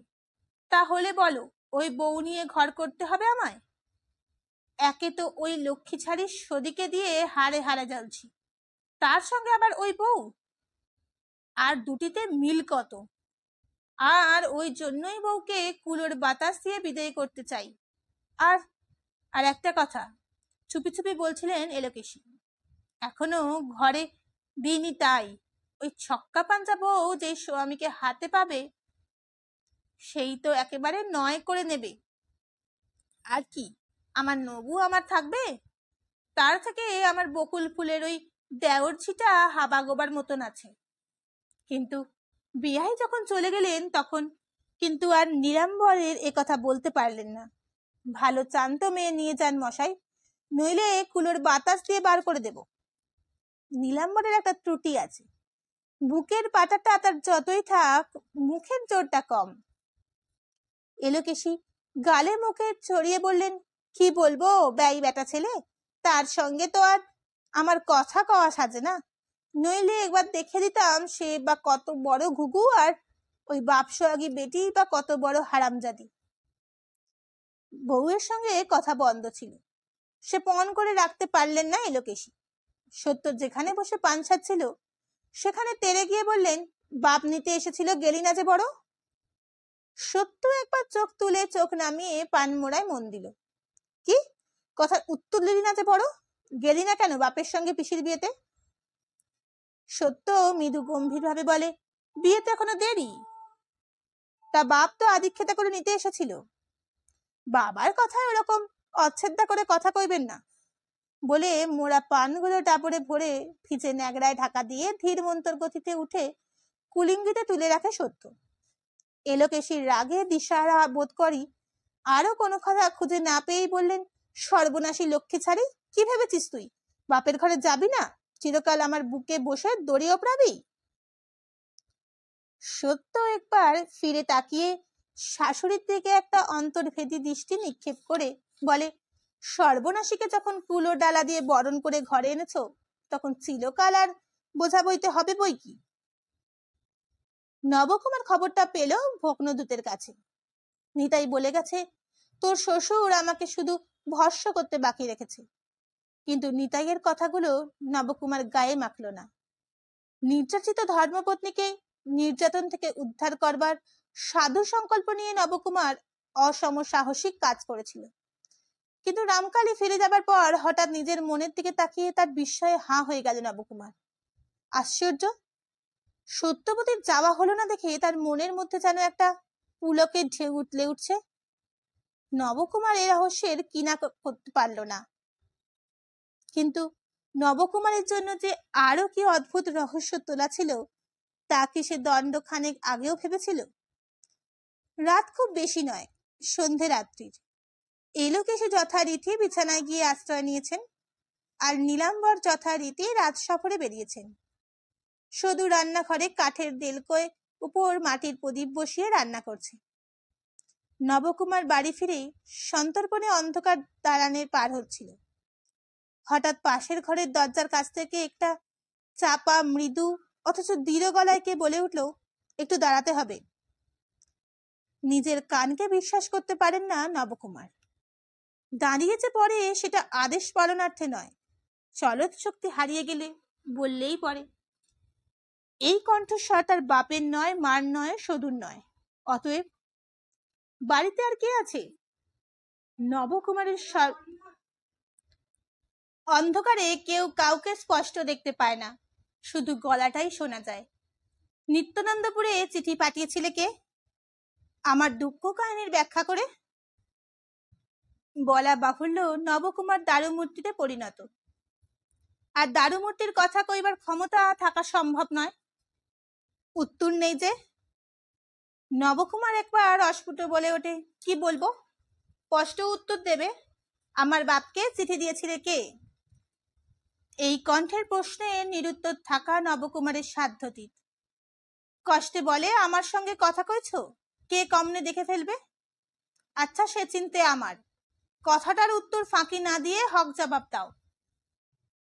তাহলে বলো ওই বউ নিয়ে ঘর করতে হবে আমায়? একে তো ওই লক্ষ্মী ছাড়ির সদিকে দিয়ে হারে হারে জ্বলছি, তার সঙ্গে আবার ওই বউ। আর দুটিতে মিল কত। আর ওই জন্যই বউকে কুলোর বাতাস দিয়ে বিদায় করতে চাই। আর আর একটা কথা চুপি চুপি বলছিলেন এলোকেশী, এখনো ঘরে দিইনি, তাই ওই ছক্কা পাঞ্জা বউ যে স্বামীকে হাতে পাবে সেই তো একেবারে নয় করে নেবে। আর কি আমার নবু আমার থাকবে? তার থেকে আমার বকুল ফুলের ওই দেওর ছিটা হাবা গোবার মতন আছে। কিন্তু বিয়াই যখন চলে গেলেন তখন কিন্তু আর নীলাম্বরের এ কথা বলতে পারলেন না। ভালো চান্ত মেয়ে নিয়ে যান মশাই, নইলে কুলোর বাতাস দিয়ে বার করে দেব। নীলাম্বরের একটা ত্রুটি আছে, বুকের পাটাটা তার যতই থাক মুখের জোরটা কম। এলোকেশী গালে মুখে ছড়িয়ে বললেন, কি বলবো ব্যয় বেটা ছেলে, তার সঙ্গে তো আর আমার কথা কওয়া সাজে না। নইলে একবার দেখে দিতাম সে বা কত বড় ঘুঘু, আর ওই বাপসোয়াগী বেটি বা কত বড় হারামজাদি। বউয়ের সঙ্গে কথা বন্ধ ছিল, সে পণ করে রাখতে পারলেন না এলোকেশী। সত্য যেখানে বসে পান ছাড়ছিল সেখানে তেড়ে গিয়ে বললেন, বাপ নিতে এসেছিল গেলি না যে বড়। সত্য একবার চোখ তুলে চোখ নামিয়ে পান মোড়ায় মন দিল। কি কথার উত্তর দিলি না যে বড়? গেলি না কেন বাপের সঙ্গে পিসির বিয়েতে? সত্য মৃদু গম্ভীর ভাবে বলে, বিয়ে তো এখনো দেরি। তা বাপ তো আদিক্ষেতা করে নিতে এসেছিল। বাবার কথায় ওরকম অচ্ছেদ্যা করে কথা কইবেন না, বলে মোড়া পানগুলো টাপড়ে ভরে ফিচে ন্যাগড়ায় ঢাকা দিয়ে ধীর মন্তর গতিতে উঠে কুলিঙ্গিতে তুলে রাখে সত্য। এলোকেশীর রাগে দিশাহারা বোধ করি আরো কোনো কথা খুঁজে না পেয়েই বললেন, সর্বনাশী লক্ষ্মী ছাড়ি, কি ভেবেছিস তুই বাপের ঘরে যাবি না চিরকাল আমার বুকে বসে দড়ি ওপরাবি? সত্য একবার ফিরে তাকিয়ে শাশুড়ির দিকে একটা অন্তর্ভেদী দৃষ্টি নিক্ষেপ করে বলে, সর্বনাশীকে যখন কুলো ডালা দিয়ে বরণ করে ঘরে এনেছো তখন চিরকাল আর বোঝা বইতে হবে বই কি। নবকুমার খবরটা পেল ভগ্নদূতের কাছে। নিতাই বলে গেছে, তোর শ্বশুর আমাকে শুধু ভস্য করতে বাকি রেখেছে। কিন্তু নিতাইয়ের কথাগুলো নবকুমার গায়ে মাখল না। নির্যাতিত ধর্মপত্নীকে নির্যাতন থেকে উদ্ধার করবার সাধু সংকল্প নিয়ে নবকুমার অসম সাহসিক কাজ করেছিল। কিন্তু রামকালী ফিরে যাবার পর হঠাৎ নিজের মনের দিকে তাকিয়ে তার বিস্ময়ে হাঁ হয়ে গেল নবকুমার। আশ্চর্য, সত্যবতীর যাওয়া হলো না দেখে তার মনের মধ্যে যেন একটা পুলকের ঢেউ উঠলে উঠছে। নবকুমার এ রহস্যের কিনা করতে পারল না। কিন্তু নবকুমারের জন্য যে আরো কি অদ্ভুত রহস্য তোলা ছিল তা কি সে দণ্ড খানেক আগেও ভেবেছিল? রাত খুব বেশি নয়, সন্ধে রাত্রির। এলোকে সে যথারীতি বিছানায় গিয়ে আশ্রয় নিয়েছেন, আর নীলাম্বর যথারীতি রাত সফরে বেরিয়েছেন। শুধু রান্নাঘরে কাঠের দেলকোয় উপর মাটির প্রদীপ বসিয়ে রান্না করছে। নবকুমার বাড়ি ফিরেই সন্তর্পণে অন্ধকার দালানে পার হচ্ছিল। হঠাৎ পাশের ঘরের দরজার কাছ থেকে একটা চাপা মৃদু অথচ দৃঢ় গলায় কে বলে উঠল, একটু দাঁড়াতে হবে। নিজের কানকে বিশ্বাস করতে পারেন না নবকুমার। দাঁড়িয়েছে পরে সেটা আদেশ পালনার্থে নয়, চলৎ শক্তি হারিয়ে গেলে বললেই পরে। এই কণ্ঠস্বর তার বাপের নয়, মার নয়, সদুর নয়। অতএব বাড়িতে আর কে আছে? নবকুমারের অন্ধকারে কেউ কাউকে স্পষ্ট দেখতে পায় না, শুধু গলাটাই শোনা যায়। নিত্যানন্দপুরে চিঠি পাঠিয়েছিলে কে? আমার দুঃখ কাহিনীর ব্যাখ্যা করে বলা বাহুল্য, নবকুমার দারুমূর্তিতে পরিণত, আর দারুমূর্তির কথা কইবার ক্ষমতা থাকা সম্ভব নয়। উত্তর নেই যে? নবকুমার একবার অস্ফুট বলে ওঠে, কি বলবো? স্পষ্ট উত্তর দেবে। আমার বাপকে চিঠি দিয়েছিলে কে? এই কণ্ঠের প্রশ্নে নিরুত্তর থাকা নবকুমারের সাধ্যতীত। কষ্টে বলে, আমার সঙ্গে কথা কইছ? কে কমনে দেখে ফেলবে? আচ্ছা, সে চিনতে আমার। কথাটার উত্তর ফাঁকি না দিয়ে হক জবাব দাও।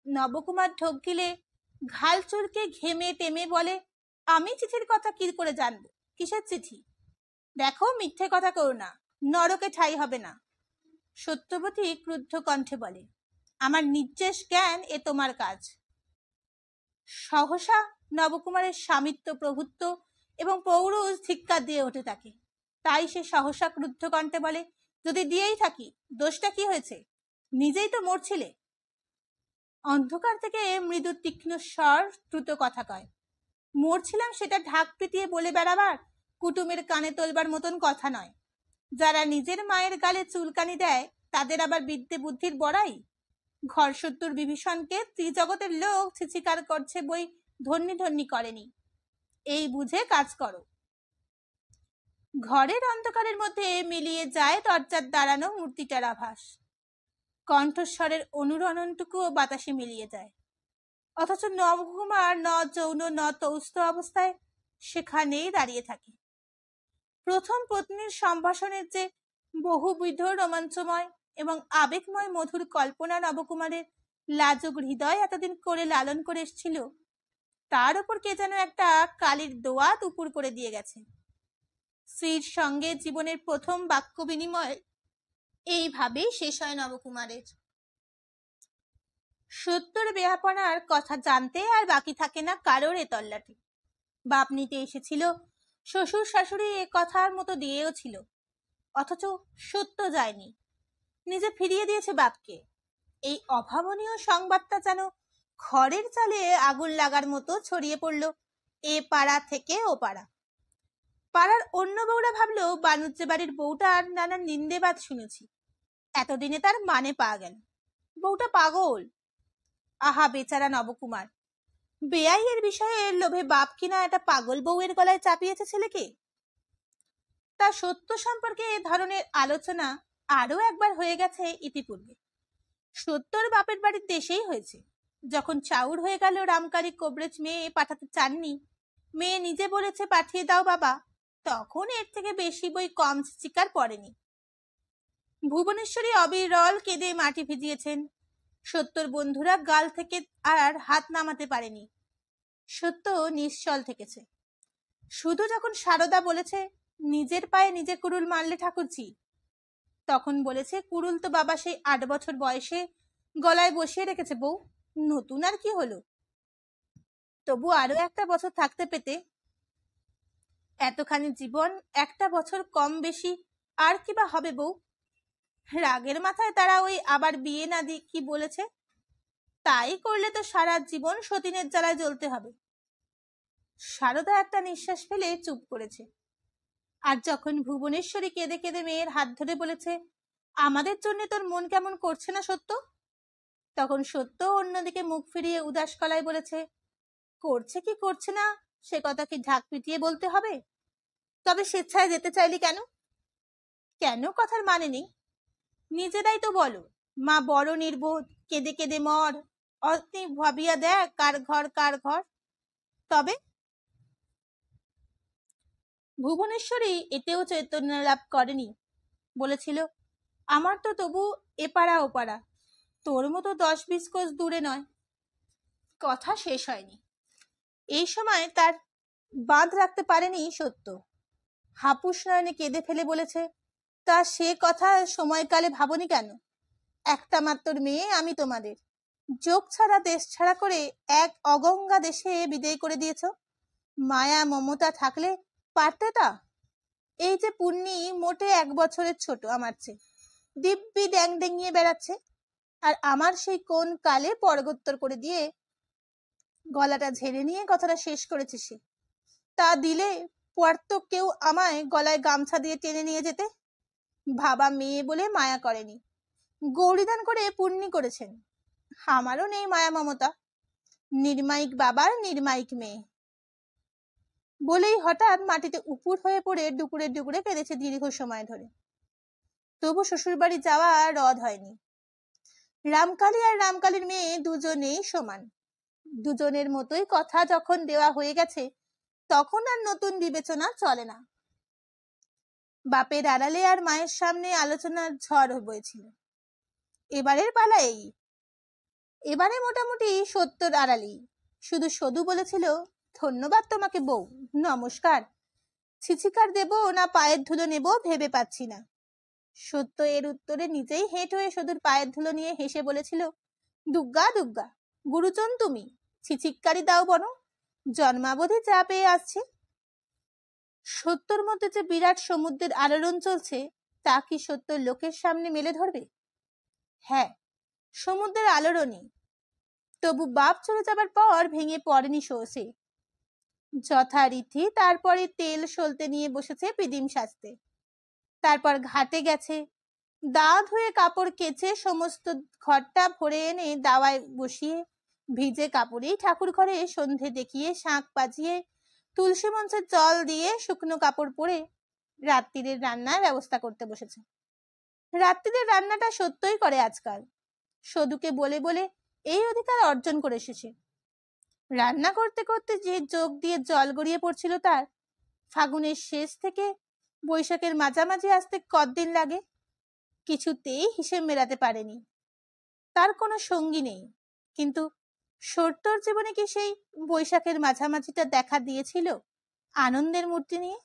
নবকুমার ঢোক গিলে ঘাল চুলকে ঘেমে টেমে বলে, আমি চিঠির কথা কি করে জানবো? কিসের চিঠি? দেখো, মিথ্যে কথা করো না, নরকে ঠাই হবে না। সত্যবতী ক্রুদ্ধ কণ্ঠে বলে, আমার নির্দেশ জ্ঞান এ তোমার কাজ। সহসা নবকুমারের স্বামিত্ব, প্রভুত্ব এবং পৌরুষ ধিক্কার দিয়ে ওঠে তাকে। তাই সে সহসা ক্রুদ্ধ কণ্ঠে বলে, যদি দিয়েই থাকি, দোষটা কি হয়েছে? নিজেই তো মরছিলে। অন্ধকার থেকে মৃদু তীক্ষ্ণ স্বর দ্রুত কথা কয়, মরছিলাম সেটা ঢাক পিটিয়ে বলে বেড়াবার, কুটুমের কানে তোলবার মতন কথা নয়। যারা নিজের মায়ের গালে চুলকানি দেয় তাদের আবার বিদ্যে বুদ্ধির বড়াই। ঘর শত্রুর বিভীষণকে ত্রিজগতের লোক ছিচিকার করছে বই ধন্যি ধন্যি করেনি, এই বুঝে কাজ করো। ঘরের অন্ধকারের মধ্যে মিলিয়ে যায় দরজার দাঁড়ানো মূর্তিটার আভাস। কণ্ঠস্বরের অনুরণনটুকুও বাতাসে মিলিয়ে যায়। অথচ নবকুমার ন যৌন ন তৌস্থ অবস্থায় সেখানেই দাঁড়িয়ে থাকে। প্রথম পত্নীর সম্ভাষণের যে বহুবিধ রোমাঞ্চময় এবং আবেগময় মধুর কল্পনা নবকুমারের লাজুক হৃদয় এতদিন করে লালন করে এসেছিল, তার উপর কে যেন একটা কালির দোয়াত উপর করে দিয়ে গেছে। স্ত্রীর সঙ্গে জীবনের প্রথম বাক্য বিনিময় এইভাবেই শেষ হয় নবকুমারের। সত্তর বেহাপনার কথা জানতে আর বাকি থাকে না কারোর এ তল্লাটি। বাপ নিতে এসেছিল, শ্বশুর শাশুড়ি এ কথার মতো দিয়েও ছিল, অথচ সত্য যায়নি, নিজে ফিরিয়ে দিয়েছে বাপকে। এই অভাবনীয় সংবাদটা যেন খড়ের চালে আগুন লাগার মতো ছড়িয়ে পড়ল এ পাড়া থেকে ও পাড়া। পাড়ার অন্য বউরা ভাবলো বাণুজ্য বাড়ির বউটার নানা নিন্দেবাদ শুনেছি, এতদিনে তার মানে পাওয়া গেল, বউটা পাগল। আহা বেচারা নবকুমার, বেআইয়ের বিষয়ে লোভে বাপ কিনা একটা পাগল বউয়ের গলায় চাপিয়েছে ছেলেকে। তা সত্য সম্পর্কে এ ধরনের আলোচনা আরো একবার হয়ে গেছে ইতিপূর্বে। সত্যর বাপের বাড়ির দেশেই হয়েছে। যখন চাউর হয়ে গেল রামকারী কবরেজ মেয়ে পাঠাতে চাননি, মেয়ে নিজে বলেছে পাঠিয়ে দাও বাবা, তখন এর থেকে বেশি বই কম চিকার পড়েনি। ভুবনেশ্বরী অবিরল কেঁদে মাটি ভিজিয়েছেন, সত্যর বন্ধুরা গাল থেকে আর হাত নামাতে পারেনি। সত্য নিশ্চল থেকেছে। শুধু যখন সারদা বলেছে নিজের পায়ে নিজে কুড়ুল মারলে ঠাকুরজি, তখন বলেছে কুড়ুল তো বাবা সেই 8 বছর বয়সে গলায় বসিয়ে রেখেছে বউ, নতুন আর কি হলো? তবু আরো একটা বছর থাকতে পেতে। এতখানি জীবন, একটা বছর কম বেশি আর কি বা হবে বউ? রাগের মাথায় তারা ওই আবার বিয়ে না দি কি বলেছে, তাই করলে তো সারা জীবন সতীনের জ্বালায় জ্বলতে হবে। সারদা একটা নিঃশ্বাস ফেলে চুপ করেছে। আর যখন ভুবনেশ্বরী কেঁদে কেঁদে মেয়ের হাত ধরে বলেছে, আমাদের জন্য তোর মন কেমন করছে না সত্য, তখন সত্য অন্যদিকে মুখ ফিরিয়ে উদাস গলায় বলেছে, করছে কি করছে না সে কথা কি ঢাক পিটিয়ে বলতে হবে? তবে স্বেচ্ছায় যেতে চাইলি কেন? কেন কথার মানে নেই, নিজেরাই তো বলো। মা বড় নির্বোধ, কেঁদে কেঁদে মর, অতি ভাবিয়া দেখ কার ঘর কার ঘর। তবে ভুবনেশ্বরী এতেও চৈতন্য লাভ করেনি, বলেছিল, আমার তো তবু এপাড়া ওপাড়া, তোর মতো 10-20 কোষ দূরে নয়। কথা শেষ হয়নি, এই সময় তার বাঁধ রাখতে পারেনি সত্য। হাপুস নয়নে কেঁদে ফেলে বলেছে, তা সে কথা সময়কালে ভাবনি কেন? একটা মাত্র মেয়ে আমি তোমাদের, যোগ ছাড়া দেশ ছাড়া করে এক অগঙ্গা দেশে বিদায় করে দিয়েছ। মায়া মমতা থাকলে পারতে তা? এই যে পুণ্যি মোটে 1 বছরের ছোট আমার চেয়ে, দিব্যি ড্যাং ডেঙিয়ে বেড়াচ্ছে, আর আমার সেই কোন কালে পরগোত্তর করে দিয়ে গলাটা ঝেড়ে নিয়ে কথাটা শেষ করেছে সে। তা দিলে পারত কেউ আমায় গলায় গামছা দিয়ে টেনে নিয়ে যেতে। ভাবা মেয়ে বলে মায়া করেনি, গৌরীদান করে পুণ্যি করেছেন। আমারও নেই মায়া মমতা, নির্মায়িক বাবার নির্মায়িক মেয়ে। বলেই হঠাৎ মাটিতে উপুর হয়ে পড়ে ডুকুরে ডুকুরে কেঁদেছে দীর্ঘ সময় ধরে। তবু শ্বশুরবাড়ি যাওয়া রদ হয়নি। রামকালী আর রামকালীর মেয়ে দুজনেই সমান, দুজনের মতোই কথা যখন দেওয়া হয়ে গেছে তখন আর নতুন বিবেচনা চলে না। বাপের আড়ালে আর মায়ের সামনে আলোচনার ঝড় বইছিল। এবারের পালা এই, এবারে মোটামুটি সত্যর আড়ালেই। শুধু সদু বলেছিল, ধন্যবাদ তোমাকে বউ, নমস্কার। ছিছিকার দেব না পায়ের ধুলো নেব ভেবে পাচ্ছি না। সত্য এর উত্তরে নিজেই হেঁট হয়ে সদুর পায়ের ধুলো নিয়ে হেসে বলেছিল, দুগ্গা দুগ্গা, গুরুজন তুমি, ছিছিকারি দাও বনো, জন্মাবধি যা পেয়ে আসছে। সত্যর মধ্যে যে বিরাট সমুদ্রের আলোড়ন চলছে তা কি সত্য লোকের সামনে মেলে ধরবে? হ্যাঁ, সমুদ্রের আলোড়নই। তবু বাপ চলে যাবার পর ভেঙে পড়েনি সে। যথারীতি তারপরে তেল সলতে নিয়ে বসেছে পিদিম সাজতে। তারপর ঘাটে গেছে, দা ধুয়ে কাপড় কেচে সমস্ত ঘরটা ভরে এনে দাওয়ায় বসিয়ে ভিজে কাপড়েই ঠাকুর ঘরে সন্ধে দেখিয়ে শাঁখ বাজিয়ে তুলসী মঞ্চে জল দিয়ে শুকনো কাপড় পরে রাত্রিরের রান্নার ব্যবস্থা করতে বসেছে। রাত্রিরের রান্নাটা সত্যই করে আজকাল, সদুকে বলে বলে এই অধিকার অর্জন করে এসেছে। রান্না করতে করতে যে যোগ দিয়ে জল গড়িয়ে পড়ছিল তার, ফাগুনের শেষ থেকে বৈশাখের মাঝামাঝি আসতে কতদিন লাগে কিছুতেই হিসেব মেলাতে পারেনি। তার কোনো সঙ্গী নেই, কিন্তু সত্যর জীবনে কি সেই বৈশাখের মাঝামাঝিটা দেখা দিয়েছিল আনন্দের মূর্তি নিয়ে,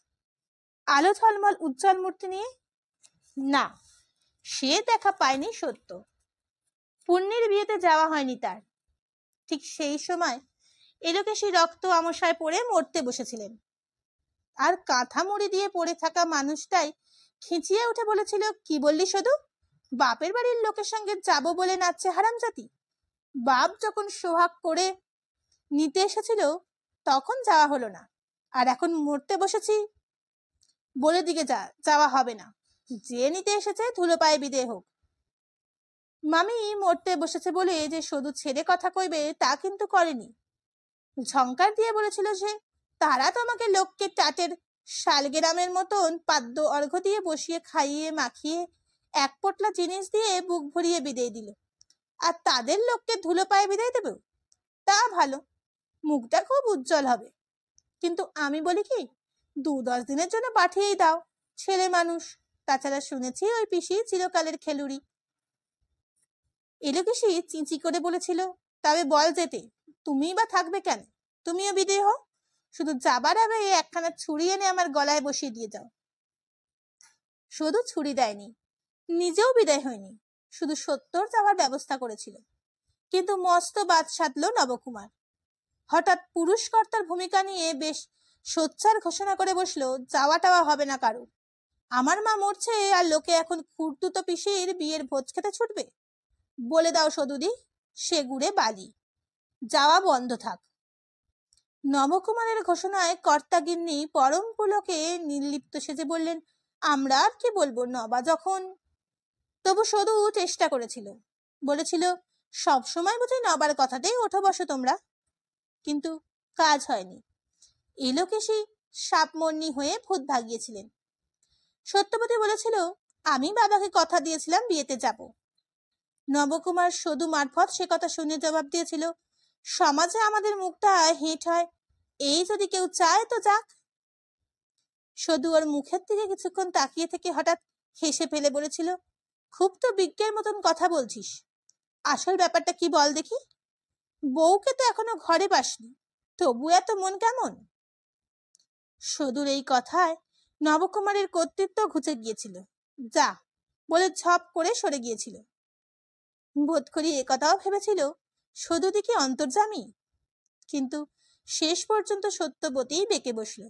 আলো ঝলমল উজ্জ্বল মূর্তি নিয়ে? না, সে দেখা পায়নি সত্য। পুণ্যির বিয়েতে যাওয়া হয়নি তার। ঠিক সেই সময় এলোকেশী রক্ত আমশায় পড়ে মরতে বসেছিলেন, আর কাঁথা মুড়ি দিয়ে পড়ে থাকা মানুষটাই খিঁচিয়ে উঠে বলেছিল, কি বললি শুধু, বাপের বাড়ির লোকের সঙ্গে যাব বলে নাচছে হারামজাতি। বাপ যখন সোহাগ করে নিতে এসেছিল তখন যাওয়া হলো না, আর এখন মরতে বসেছি বলে দিকে যাওয়া হবে না। যে নিতে এসেছে ধুলো পায়ে বিদে হোক। মামি মরতে বসেছে বলে যে শুধু ছেড়ে কথা কইবে তা কিন্তু করেনি। ঝংকার দিয়ে বলেছিল যে তারা তোমাকে লোককে টাটের শালগেরামের মতন পাদ্য অর্ঘ্য দিয়ে বসিয়ে খাইয়ে মাখিয়ে এক পোটলা জিনিস দিয়ে বুক ভরিয়ে বিদায় দিল, আর তাদের লোককে ধুলো পায়ে বিদায় দেবে? তা ভালো, মুখটা খুব উজ্জ্বল হবে। কিন্তু আমি বলি কি, 2-10 দিনের জন্য পাঠিয়েই দাও, ছেলে মানুষ। তাছাড়া শুনেছি ওই পিসি চিরকালের খেলুড়ি। এলোকেশী চিঁচি করে বলেছিল, তবে বল যেতে, তুমিই বা থাকবে কেন? তুমিও বিদায় হও, শুধু যাবার আগে একখানা ছুরি এনে আমার গলায় বসিয়ে দিয়ে যাও। শুধু ছুরি দেয়নি, নিজেও বিদায় হয়নি, শুধু সত্তর যাওয়ার ব্যবস্থা করেছিল। কিন্তু মস্ত বাদ সাধল নবকুমার। হঠাৎ পুরুষকর্তার ভূমিকা নিয়ে বেশ সোচ্চার ঘোষণা করে বসলো, যাওয়া টাওয়া হবে না কারো। আমার মা মরছে আর লোকে এখন খুড়তুতো পিসির বিয়ের ভোজ খেতে ছুটবে? বলে দাও সদুদি, সে গুড়ে বালি, যাওয়া বন্ধ থাক। নবকুমারের ঘোষণায় কর্তাগিন্নি পরম পুলকে নির্লিপ্ত সেজে বললেন, আমরা আর কি বলবো, নবা যখন। তবু সদু চেষ্টা করেছিল, বলেছিল, সব সময় বুঝি নবার কথাতেই ওঠো বসো তোমরা। কিন্তু কাজ হয়নি। এলোকেশী সাপমর্নি হয়ে ভূত ভাগিয়েছিলেন। সত্যবতী বলেছিল, আমি বাবাকে কথা দিয়েছিলাম বিয়েতে যাব। নবকুমার সদু মারফত সে কথা শুনে জবাব দিয়েছিল, সমাজে আমাদের মুখটা হেঁট হয়, এই যদি কেউ চায় তো যাক। সদু ওর মুখের দিকে কিছুক্ষণ তাকিয়ে থেকে হঠাৎ হেসে ফেলে বলেছিল, খুব তো বিজ্ঞের মতন কথা বলছিস। আসল ব্যাপারটা কি বল দেখি। বউকে তো এখনো ঘরে পাসনি, তবু এত মন কেমন? সদুর এই কথায় নবকুমারের কর্তৃত্ব ঘুচে গিয়েছিল। যা বলে ঝপ করে সরে গিয়েছিল। বোধ করি একথাও ভেবেছিল সদু দিকে অন্তর্যামী। কিন্তু শেষ পর্যন্ত সত্যবতীই বেঁকে বসল।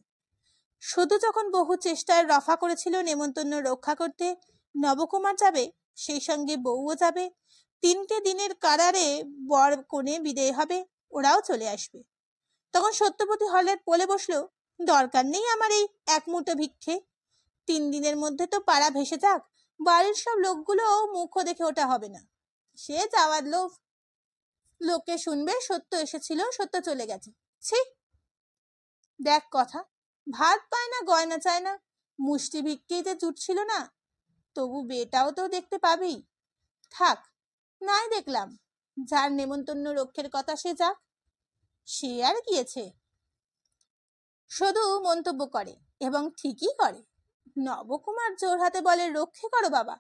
সদু যখন বহু চেষ্টায় রফা করেছিল নেমন্তন্ন রক্ষা করতে, নবকুমার যাবে, সেই সঙ্গে বউও যাবে, 3টে দিনের কারারে বর কোণে বিদেয় হবে, ওরাও চলে আসবে, তখন সত্যবতী হলে বলে বসলো, দরকার নেই আমার এই এক মুঠো ভিক্ষে, 3 দিনের মধ্যে তো পাড়া ভেসে যাক, বাড়ির সব লোকগুলো মুখও দেখে ওটা হবে না, সে যাওয়ার লোভ, লোকে শুনবে সত্য এসেছিল, সত্য চলে গেছে। ছি, দেখ কথা, ভাত পায় না, গয়না চায় না, মুষ্টি ভিক্ষেই যে জুটছিল না, তবু বেটাও তো দেখতে পাবি। থাক, নাই দেখলাম, যার নেমন্তন্ন রক্ষের কথা সে যাক, সে আর গিয়েছে। শুধু মন্তব্য করে, এবং ঠিকই করে। নবকুমার জোর হাতে বলে, রক্ষে করো বাবা।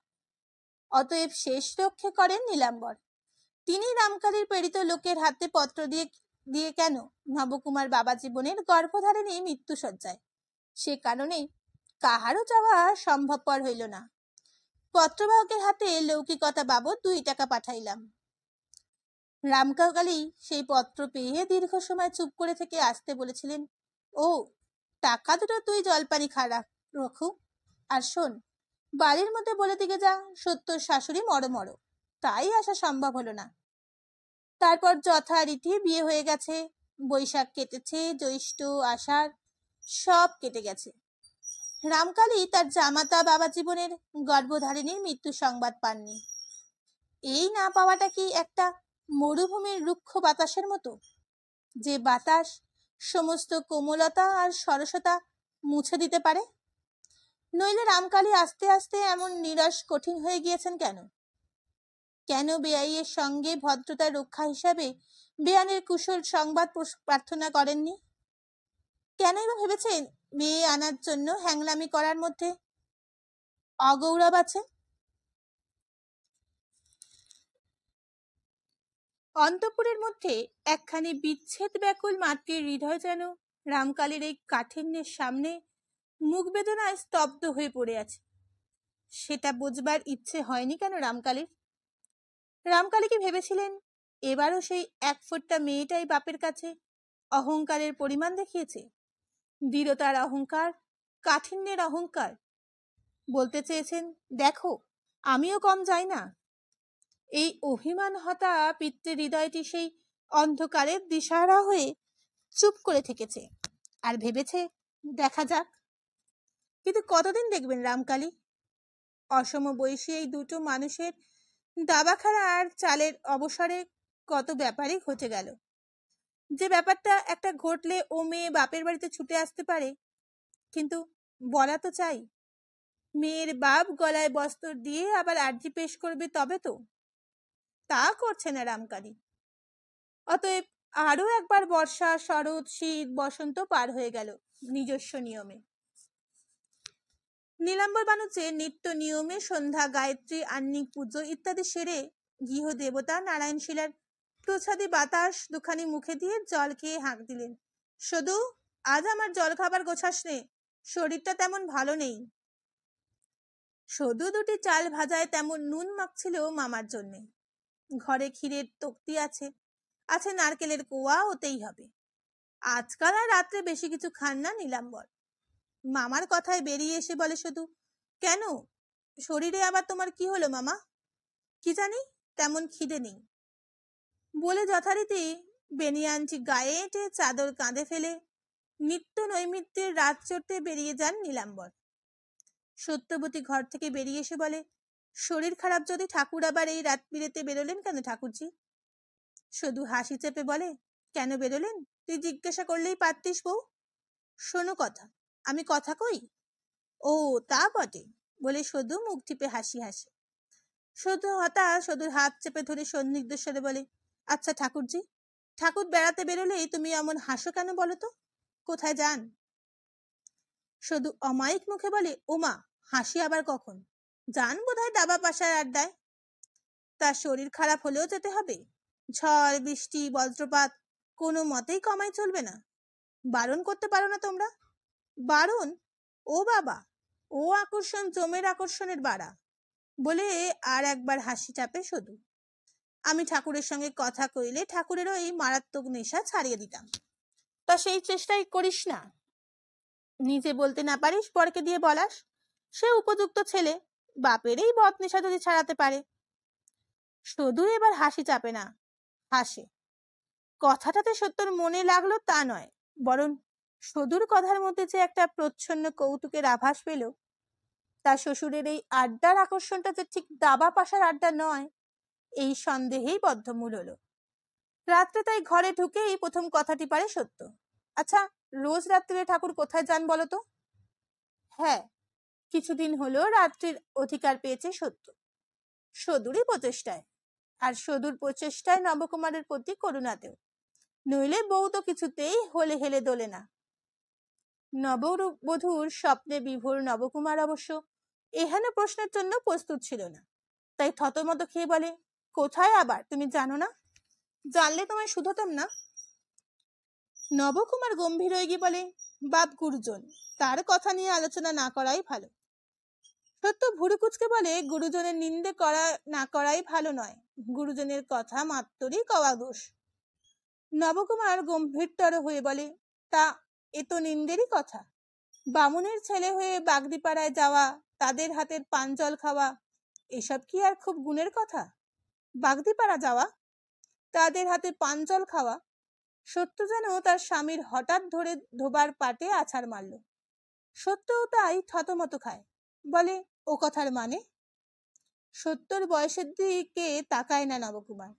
অতএব শেষ রক্ষে করেন নীলাম্বর। তিনি রামকালীর প্রেরিত লোকের হাতে পত্র দিয়ে কেন নবকুমার বাবা জীবনের গর্ভধারিণী মৃত্যু সজ্জায়, সে কারণে কাহারও যাওয়া সম্ভবপর হইল না। পত্রবাহকের হাতে লৌকিকতা বাবদ 2 টাকা পাঠাইলাম। রামকালী সেই পত্র পেয়ে দীর্ঘ সময় চুপ করে থেকে আসতে বলেছিলেন, ও, টাকা দুটো তুই জলপানি রাখু, আর শোন, বাড়ির মধ্যে বলে দিকে যা সত্যর শাশুড়ি মরো, তাই আসা সম্ভব হলো না। তারপর যথারীতি বিয়ে হয়ে গেছে, বৈশাখ কেটেছে, জ্যৈষ্ঠ আষাঢ় সব কেটে গেছে। রামকালী তার জামাতা বাবা জীবনের গর্ভধারিণীর মৃত্যু সংবাদ পাননি। এই না পাওয়াটা কি একটা মরুভূমির রুক্ষ বাতাসের মতো, যে বাতাস সমস্ত কোমলতা আর সরসতা মুছে দিতে পারে? নইলে রামকালী আস্তে আস্তে এমন নিরস কঠিন হয়ে গিয়েছেন কেন? কেন বেআইয়ের সঙ্গে ভদ্রতার রক্ষা হিসাবে বেয়ানের কুশল সংবাদ প্রার্থনা করেননি? কেনই বা ভেবেছেন মেয়ে আনার জন্য হ্যাংলামি করার মধ্যে অগৌরব আছে? অন্তঃপুরের মধ্যে একখানি বিচ্ছেদ ব্যাকুল মাতৃর হৃদয় যেন রামকালীর এই কাঠিন্যের সামনে মুখ বেদনায় স্তব্ধ হয়ে পড়ে আছে। সেটা বুঝবার ইচ্ছে হয়নি কেন রামকালীর? রামকালী কি ভেবেছিলেন এবারও সেই 1 ফুটটা মেয়েটাই বাপের কাছে অহংকারের পরিমাণ দেখিয়েছে? দৃঢ়তার অহংকার, কাঠিন্যের অহংকার। বলতে চেয়েছেন, দেখো, আমিও কম যাই না। এই অভিমান হতা পিতৃ হৃদয়টি সেই অন্ধকারের দিশাহারা হয়ে চুপ করে থেকেছে আর ভেবেছে, দেখা যাক। কিন্তু কতদিন দেখবেন রামকালী? অসম বয়সী এই দুটো মানুষের দাবাখানা আর চালের অবসরে কত ব্যাপারই ঘটে গেল, যে ব্যাপারটা একটা ঘটলে ও মেয়ে বাপের বাড়িতে ছুটে আসতে পারে। কিন্তু বলা তো চাই, মেয়ের বাপ গলায় বস্ত্র দিয়ে আবার আর্জি পেশ করবে, তবে তো। তা করছে না রামকালী। অতএব আরো একবার বর্ষা, শরৎ, শীত, বসন্ত পার হয়ে গেল নিজস্ব নিয়মে। নীলাম্বর বানুচের নিত্য নিয়মে সন্ধ্যা, গায়ত্রী, আহ্নিক পুজো ইত্যাদি সেরে গৃহ দেবতা নারায়ণশিলার প্রসাদী বাতাস দুখানি মুখে দিয়ে জল খেয়ে হাঁক দিলেন, শুধু আজ আমার জল খাবার গোছাস নে, শরীরটা তেমন ভালো নেই। শুধু 2টি চাল ভাজায় তেমন নুন মাখছিল মামার জন্যে। ঘরে ক্ষীরের তক্তি আছে, আছে নারকেলের কোয়া, ওতেই হবে। আজকাল আর রাত্রে বেশি কিছু খান না নীলাম্বর। মামার কথায় বেরিয়ে এসে বলে শুধু, কেন, শরীরে আবার তোমার কি হলো মামা? কি জানি, তেমন খিদে নেই। বলে যথারীতি বেনিয়ানটি গায়ে এঁটে চাদর কাঁধে ফেলে নিত্য নৈমিত্যের রাত চড়তে বেরিয়ে যান নীলাম্বর। সত্যবতী ঘর থেকে বেরিয়ে এসে বলে, শরীর খারাপ যদি ঠাকুর আবার এই রাত বিরেতে বেরোলেন কেন ঠাকুরজি? শুধু হাসি চেপে বলে, কেন বেরোলেন? তুই জিজ্ঞাসা করলেই পারতিস বউ। শোনো কথা, আমি কথা কই। ও তা বটে, বলে শুধু মুখ টিপে হাসি হাসে। শুধু হতাশ, শুধুর হাত চেপে ধরে সন্দিগ্ধ স্বরে বলে, আচ্ছা ঠাকুরজি, ঠাকুর বেড়াতে বেরোলেই তুমি এমন হাসো কেন বলো তো? কোথায় যান? শুধু অমায়িক মুখে বলে, ওমা, হাসি আবার কখন? যান বোধহয় দাবা পাশার আড্ডায়। তার শরীর খারাপ হলেও যেতে হবে? ঝড় বৃষ্টি বজ্রপাত কোনো মতেই কমাই চলবে না? বারণ করতে পারো না তোমরা? বারণ? ও বাবা, ও আকর্ষণ জমের আকর্ষণের বাড়া। বলে আর একবার হাসি চাপে শুধু। আমি ঠাকুরের সঙ্গে কথা কইলে ঠাকুরেরও এই মারাত্মক নেশা ছাড়িয়ে দিতাম। তা সেই চেষ্টাই করিস না? নিজে বলতে না পারিস পরকে দিয়ে বলাস? সে উপযুক্ত ছেলে, বাপের এই বদ নেশা যদি ছাড়াতে পারে। শুধু এবার হাসি চাপে না, হাসে। কথাটাতে সত্যর মনে লাগলো তা নয়, বরং সদুর কথার মধ্যে যে একটা প্রচ্ছন্ন কৌতুকের আভাস পেল। তার শ্বশুরের এই আড্ডার আকর্ষণটা যে ঠিক দাবা পাশার আড্ডা নয়, এই সন্দেহেই বদ্ধমূল হলো। রাত্রে তাই ঘরে ঢুকেই প্রথম কথাটি পারে সত্য। আচ্ছা, রোজ রাত্রে ঠাকুর কোথায় যান বলতো? হ্যাঁ, কিছুদিন হলো রাত্রির অধিকার পেয়েছে সত্য, সদুরই প্রচেষ্টায়। আর সদুর প্রচেষ্টায় নবকুমারের প্রতি করুণাতেও। নইলে বউ তো কিছুতেই হলে হেলে দোলে না। নববধূর স্বপ্নে বিভোর নবকুমার অবশ্য এহেন প্রশ্নের জন্য প্রস্তুত ছিল না। তাই থতমত খেয়ে বলে, কোথায় আবার, তুমি জানো না? জানলে তোমায় শুধোতাম না। নবকুমার গম্ভীর হয়ে গিয়ে বলে, বাপ গুরুজন, তার কথা নিয়ে আলোচনা না করাই ভালো। সত্য ভুরু কুচকে বলে, গুরুজনের নিন্দে করা না করাই ভালো নয়, গুরুজনের কথা মাত্রই কওয়া দোষ। নবকুমার গম্ভীরতর হয়ে বলে, তা এ তো নিন্দেরই কথা। বামুনের ছেলে হয়ে বাগদিপাড়ায় যাওয়া, তাদের হাতের পান জল খাওয়া, এসব কি আর খুব গুণের কথা? বাগদিপাড়া যাওয়া, তাদের হাতে পান জল খাওয়া। সত্য যেন তার স্বামীর হঠাৎ ধরে ধোবার পাটে আছাড় মারল। সত্যও তাই থতমত খায়, বলে, ও কথার মানে? সত্যর বয়সের দিকে তাকায় না নবকুমার।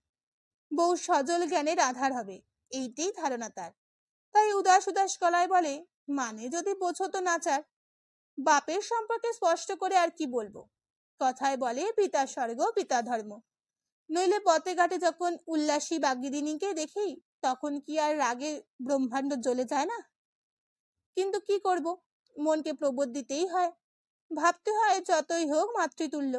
বউ সজল জ্ঞানের আধার হবে, এইটাই ধারণা তার। তাই উদাস উদাস গলায় বলে, মানে যদি বোঝো তো নাচার। বাপের সম্পর্কে স্পষ্ট করে আর কি বলবো? কথায় বলে, পিতা স্বর্গ পিতা ধর্ম। নইলে পথে ঘাটে যখন উল্লাসী বাগিদিনীকে দেখি, তখন কি আর রাগে ব্রহ্মাণ্ড জ্বলে যায় না? কিন্তু কি করব, মনকে প্রবোধ দিতেই হয়। ভাবতে হয় যতই হোক মাতৃতুল্য।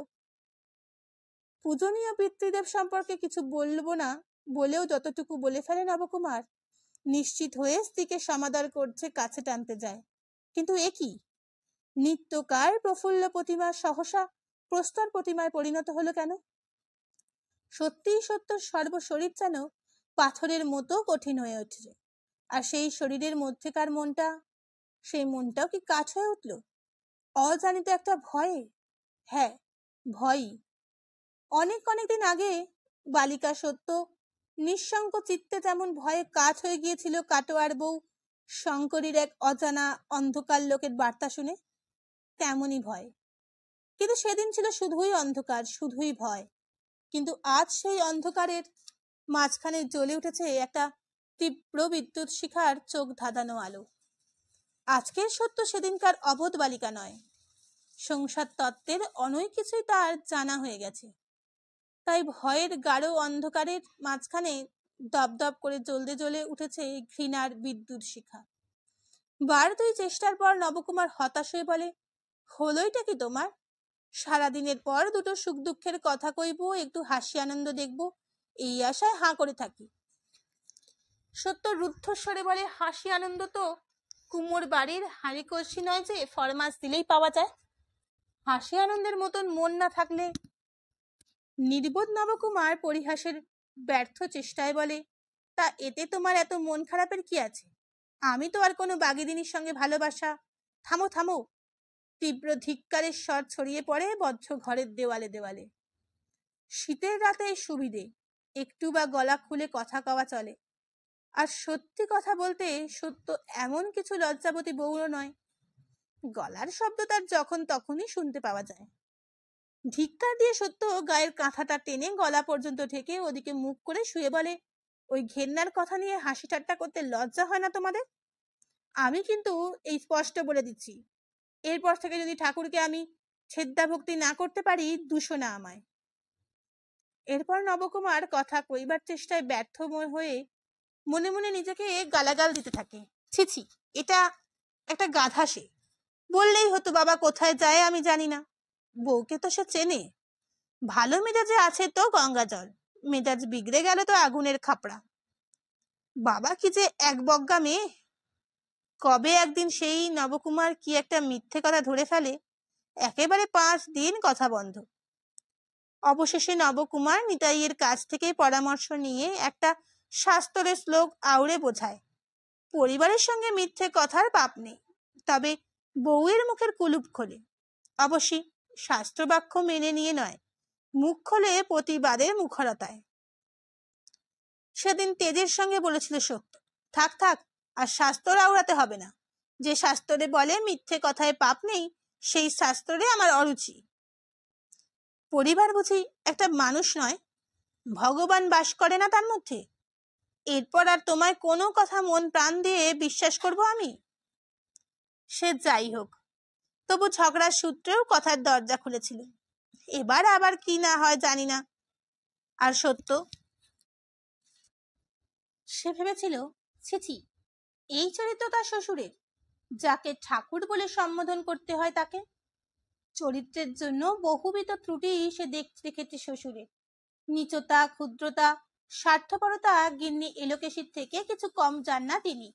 পূজনীয় পিতৃদেব সম্পর্কে কিছু বলবো না বলেও যতটুকু বলে ফেলে নবকুমার, নিশ্চিত হয়ে স্ত্রীকে সমাদর করছে, কাছে টানতে যায়। কিন্তু এ কি? নিত্যকার প্রফুল্ল প্রতিমা সহসা প্রস্তর প্রতিমায় পরিণত হলো কেন? সত্যিই সত্য সর্বশরীর যেন পাথরের মতো কঠিন হয়ে উঠছে। আর সেই শরীরের মধ্যেকার মনটা, সেই মনটাও কি কাঠ হয়ে উঠল অজানিত একটা ভয়ে? হ্যাঁ, ভয়ই। অনেক দিন আগে বালিকা সত্য নিঃশঙ্ক চিত্তে যেমন ভয়ে কাঠ হয়ে গিয়েছিল কাটোয়ার বউ শঙ্করীর এক অজানা অন্ধকার লোকের বার্তা শুনে, তেমনই ভয়। কিন্তু সেদিন ছিল শুধুই অন্ধকার, শুধুই ভয়। কিন্তু আজ সেই অন্ধকারের মাঝখানে জ্বলে উঠেছে একটা তীব্র বিদ্যুৎ শিখার চোখ ধাঁধানো আলো। আজকের সত্য সেদিনকার অবোধ বালিকা নয়। সংসার তত্ত্বের অনেক কিছুই তার জানা হয়ে গেছে। তাই ভয়ের গাঢ় অন্ধকারের মাঝখানে দপদপ করে জ্বলতে জ্বলে উঠেছে ঘৃণার বিদ্যুৎ শিখা। বার দুই চেষ্টার পর নবকুমার হতাশ হয়ে বলে, হলোইটা কি তোমার? সারাদিনের পর দুটো সুখ দুঃখের কথা কইব, একটু হাসি আনন্দ দেখব, এই আশায় হাঁ করে থাকি। সত্য রুদ্ধস্বরে বলে, হাসি আনন্দ তো কুমোর বাড়ির হাঁড়ি কলসি নয় যে ফরমাস দিলেই পাওয়া যায়। হাসি আনন্দের মতন মন না থাকলে? নির্বোধ নবকুমার পরিহাসের ব্যর্থ চেষ্টায় বলে, তা এতে তোমার এত মন খারাপের কি আছে? আমি তো আর কোনো বাগিদিনীর সঙ্গে ভালোবাসা। থামো থামো। তীব্র ধিক্কারের স্বর ছড়িয়ে পড়ে বদ্ধ ঘরের দেওয়ালে দেওয়ালে। শীতের রাতে সুবিধে, একটু বা গলা খুলে কথা কওয়া চলে। আর সত্যি কথা বলতে সত্য এমন কিছু লজ্জাবতী বউও নয়। গলার শব্দ তার যখন তখনই শুনতে পাওয়া যায়। ধিক্কার দিয়ে সত্য গায়ের কাঁথাটা টেনে গলা পর্যন্ত ঢেকে ওদিকে মুখ করে শুয়ে বলে, ওই ঘেন্নার কথা নিয়ে হাসি ঠাট্টা করতে লজ্জা হয় না তোমাদের? আমি কিন্তু এই স্পষ্ট বলে দিচ্ছি, এরপর থেকে যদি ঠাকুরকে আমি ছেদ্দা ভক্তি না করতে পারি, দুশো না আমায়। এরপর নবকুমার কথা কইবার চেষ্টায় ব্যর্থ হয়ে মনে মনে নিজেকে গালাগাল দিতে থাকে। ছিছি, এটা একটা গাধা। সে বললেই হতো বাবা কোথায় যায় আমি জানি না। বউকে তো সে চেনে। ভালো মেজাজে আছে তো গঙ্গা জল, মেজাজ বিগড়ে গেল তো আগুনের খাপড়া। বাবা কি যে এক বজ্ঞা মেয়ে। কবে একদিন সেই নবকুমার কি একটা মিথ্যে কথা ধরে ফেলে, একেবারে 5 দিন কথা বন্ধ। অবশেষে নবকুমার নিতাইয়ের কাছ থেকে পরামর্শ নিয়ে একটা শাস্ত্রের শ্লোক আউড়ে বোঝায়, পরিবারের সঙ্গে মিথ্যে কথার পাপ নেই, তবে বউয়ের মুখের কুলুপ খোলে। অবশ্যই শাস্ত্রবাক্য মেনে নিয়ে নয়, মুখ খোলে প্রতিবাদের মুখরতায়। সেদিন তেজের সঙ্গে বলেছিল সত্য, থাক থাক, আর শাস্ত্র আওড়াতে হবে না। যে শাস্ত্রে বলে মিথ্যে কথায় পাপ নেই, সেই শাস্ত্রে আমার অরুচি। পরিবার বুঝি একটা মানুষ নয়? ভগবান বাস করে না তার মধ্যে? এরপর আর তোমায় কোনো কথা মন প্রাণ দিয়ে বিশ্বাস করব আমি? সে যাই হোক, তবু ঝগড়ার সূত্রেও কথার দরজা খুলেছিল। এবার আবার কি না হয় জানি না। আর সত্য, সে ভেবেছিল, ছিছি, এই চরিত্র তার শ্বশুরের, যাকে ঠাকুর বলে সম্বোধন করতে হয় তাকে। চরিত্রের জন্য বহুবিধ ত্রুটি সে দেখেছে শ্বশুরের। নীচতা, ক্ষুদ্রতা, স্বার্থপরতা গিন্নি এলোকেশীর থেকে কিছু কম যান না তিনি।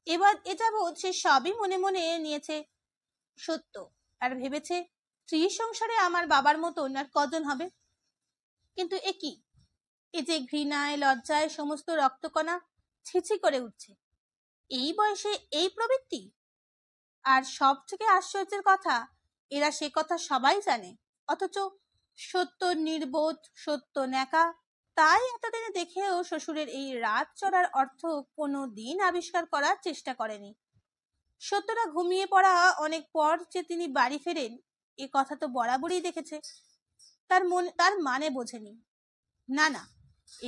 এবার এ যাবৎ সে সবই মনে মনে নিয়েছে সত্য, আর ভেবেছে স্ত্রী সংসারে আমার বাবার মতন আর কজন হবে। কিন্তু এ কি, এ যে ঘৃণায় লজ্জায় সমস্ত রক্তকণা ছিছি করে উঠছে। এই বয়সে এই প্রবৃত্তি! আর সব থেকে আশ্চর্যের কথা, এরা সে কথা সবাই জানে, অথচ সত্য নির্বোধ, সত্য ন্যাকা। তাই এতদিনে দেখেও শ্বশুরের এই রাত চড়ার অর্থ কোনো দিন আবিষ্কার করার চেষ্টা করেনি। সত্যটা ঘুমিয়ে পড়া অনেক পর যে তিনি বাড়ি ফেরেন, এ কথা তো বরাবরই দেখেছে। তার মানে বোঝেনি। না না,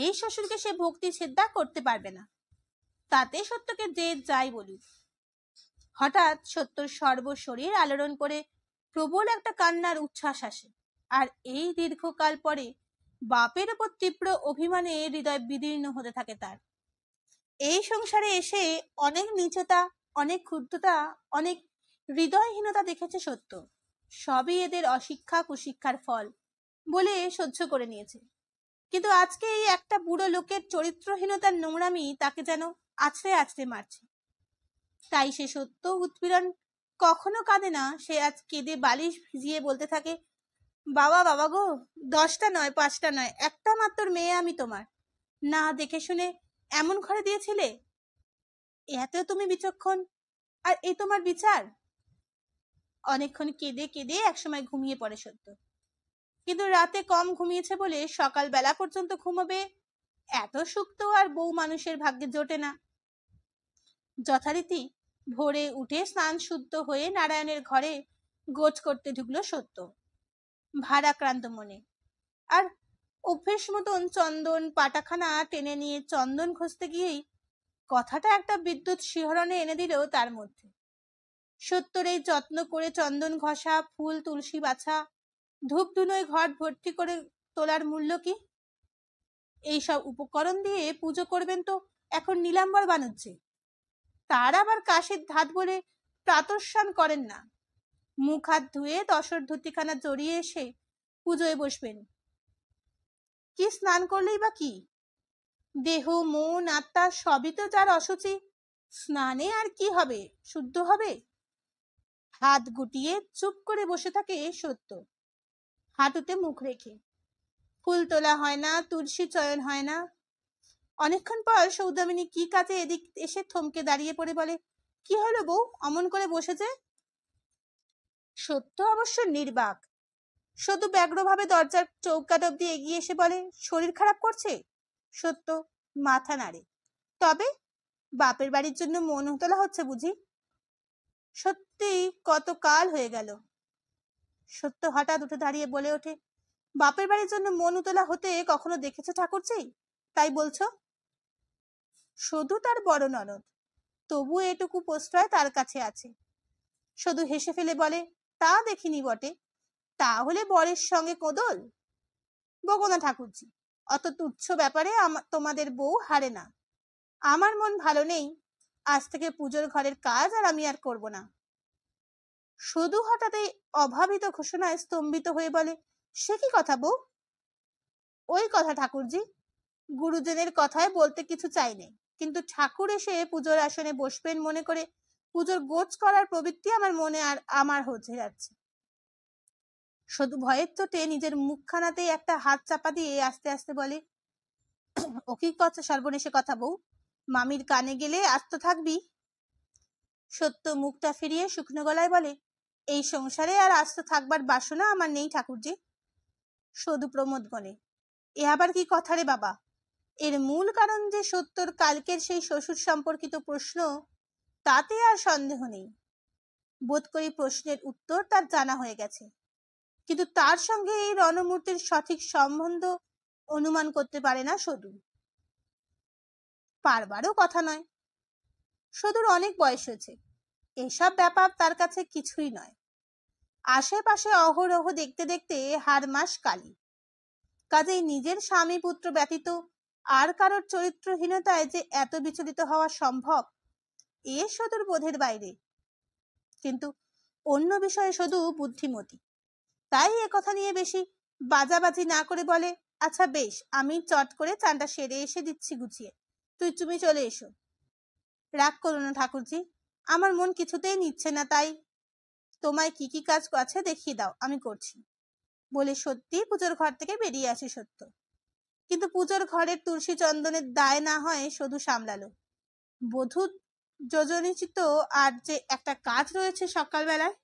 এই শ্বশুরকে সে ভক্তি শ্রদ্ধা করতে পারবে না, তাতে সত্যকে যে যাই বলুক। হঠাৎ সত্যর সর্বশরীর আলোড়ন করে প্রবল একটা কান্নার উচ্ছ্বাস আসে, আর এই দীর্ঘকাল পরে বাপের উপর তীব্র অভিমানে হৃদয় বিদীর্ণ হতে থাকে তার। এই সংসারে এসে অনেক নীচতা, অনেক ক্ষুদ্রতা, অনেক হৃদয়হীনতা দেখেছে সত্য। সবই এদের অশিক্ষা কুশিক্ষার ফল বলে সহ্য করে নিয়েছে। কিন্তু আজকে এই একটা বুড়ো লোকের চরিত্রহীনতার নোংরামি তাকে যেন আছড়ে আছড়ে মারছে। তাই সে সত্য উৎপীড়ন কখনো কাঁদে না। সে আজ কেঁদে বালিশ ভিজিয়ে বলতে থাকে, বাবা বাবা গো, 10টা নয়, 5টা নয়, একটা মাত্র মেয়ে আমি তোমার। না দেখে শুনে এমন ঘরে দিয়েছিলে, এত তুমি বিচক্ষণ, আর এই তোমার বিচার? অনেকক্ষণ কেঁদে কেঁদে একসময় ঘুমিয়ে পড়ে সত্য। কিন্তু রাতে কম ঘুমিয়েছে বলে সকাল বেলা পর্যন্ত ঘুমাবে, এত সুখ তো আর বউ মানুষের ভাগ্যে জোটে না। যথারীতি ভোরে উঠে স্নান শুদ্ধ হয়ে নারায়ণের ঘরে গোছ করতে ঢুকলো সত্য, ভারাক্রান্ত মনে। আর অভ্যেস মতন চন্দন পাটাখানা টেনে নিয়ে চন্দন ঘষতে গিয়েই কথাটা একটা বিদ্যুৎ শিহরণে এনে দিল তার মধ্যে। সত্যর এই যত্ন করে চন্দন ঘষা, ফুল তুলসী বাছা, ধূপ ধুনোয় ঘট ভর্তি করে তোলার মূল্য কি? এইসব উপকরণ দিয়ে পুজো করবেন তো এখন নীলাম্বর বানুচ্ছে, তার আবার কাশির ধাত বলে প্রাতঃস্নান করেন না। মুখ হাত ধুয়ে দশর ধুতিখানা জড়িয়ে এসে পুজোয় বসবেন। কি স্নান করলেই বা কি? দেহ মন আত্মা সবই তো যার অসুচি, স্নানে আর কি হবে, শুদ্ধ হবে? হাত গুটিয়ে চুপ করে বসে থাকে সত্য, হাঁটুতে মুখ রেখে। ফুল তোলা হয় না, তুলসী চয়ন হয় না। অনেকক্ষণ পর সৌদামিনী কি কাজে এদিক এসে থমকে দাঁড়িয়ে পড়ে বলে, কি হলো বউ, অমন করে বসেছে? সত্য অবশ্য নির্বাক, শুধু ব্যগ্রভাবে দরজার চৌকাঠ অব্দি এগিয়ে এসে বলে, শরীর খারাপ করছে? সত্য মাথা নাড়ে। তবে বাপের বাড়ির জন্য মন তোলা হচ্ছে বুঝি? সত্যি কত কাল হয়ে গেল। সত্য হঠাৎ উঠে দাঁড়িয়ে বলে ওঠে, বাপের বাড়ির জন্য মন উতলা হতে কখনো দেখেছো ঠাকুরজি, তাই বলছো? শুধু তার বড় ননদ, তবু এটুকু প্রশ্রয় তার কাছে আছে। শুধু হেসে ফেলে বলে, তা দেখিনি বটে, তাহলে বরের সঙ্গে কোদল? বকো না ঠাকুরজি, অত তুচ্ছ ব্যাপারে তোমাদের বউ হারে না। আমার মন ভালো নেই, আজ থেকে পুজোর ঘরের কাজ আমি আর করব না। শুধু হঠাৎ এই অভাবিত ঘোষণায় স্তম্ভিত হয়ে বলে, সে কি কথা বউ? ওই কথা ঠাকুরজি, গুরুজনের কথায় বলতে কিছু চাই নেই, কিন্তু ঠাকুর এসে পুজোর আসনে বসবেন মনে করে পুজোর গোছ করার প্রবৃত্তি আমার মনে আর আমার হচ্ছে যাচ্ছে। শুধু ভয়ের চোটে নিজের মুখখানাতেই একটা হাত চাপা দিয়ে আস্তে আস্তে বলে, ও কি কথা সর্বনেশে কথা বউ, মামির কানে গেলে আস্ত থাকবি? সত্য মুখটা ফিরিয়ে শুকনো গলায় বলে, এই সংসারে আর আস্ত থাকবার বাসনা আমার নেই ঠাকুরজি। শুধু প্রমোদ গণে, এ আবার কি কথা রে বাবা? এর মূল কারণ যে সত্যর কালকের সেই শ্বশুর সম্পর্কিত প্রশ্ন, তাতে আর সন্দেহ নেই। বোধ করি প্রশ্নের উত্তর তার জানা হয়ে গেছে, কিন্তু তার সঙ্গে এই রণমূর্তির সঠিক সম্বন্ধ অনুমান করতে পারে না সদু। পারবারও কথা নয়, সদুর অনেক বয়স হয়েছে, এসব ব্যাপার তার কাছে কিছুই নয়। আশেপাশে অহরহ দেখতে দেখতে হাড় মাস কালি, কাজেই নিজের স্বামী পুত্র ব্যতীত আর কারোর চরিত্রহীনতায় যে এত বিচলিত হওয়া সম্ভব, এ সদুর বোধের বাইরে। কিন্তু অন্য বিষয়ে শুধু বুদ্ধিমতী, তাই এ কথা নিয়ে বেশি বাজাবাজি না করে বলে, আচ্ছা বেশ, আমি চট করে চানটা সেরে এসে দিচ্ছি গুছিয়ে, তুমি চলে এসো। রাগ করো না ঠাকুরজি, আমার মন কিছুতেই নিচ্ছে না, তাই তোমায় কি কি কাজ আছে দেখিয়ে দাও, আমি করছি। বলে সত্যি পুজোর ঘর থেকে বেরিয়ে আসে সত্য। কিন্তু পুজোর ঘরের তুলসী চন্দনের দায় না হয় শুধু সামলালো, বধূ যোজনিচিত আর যে একটা কাজ রয়েছে সকালবেলায়,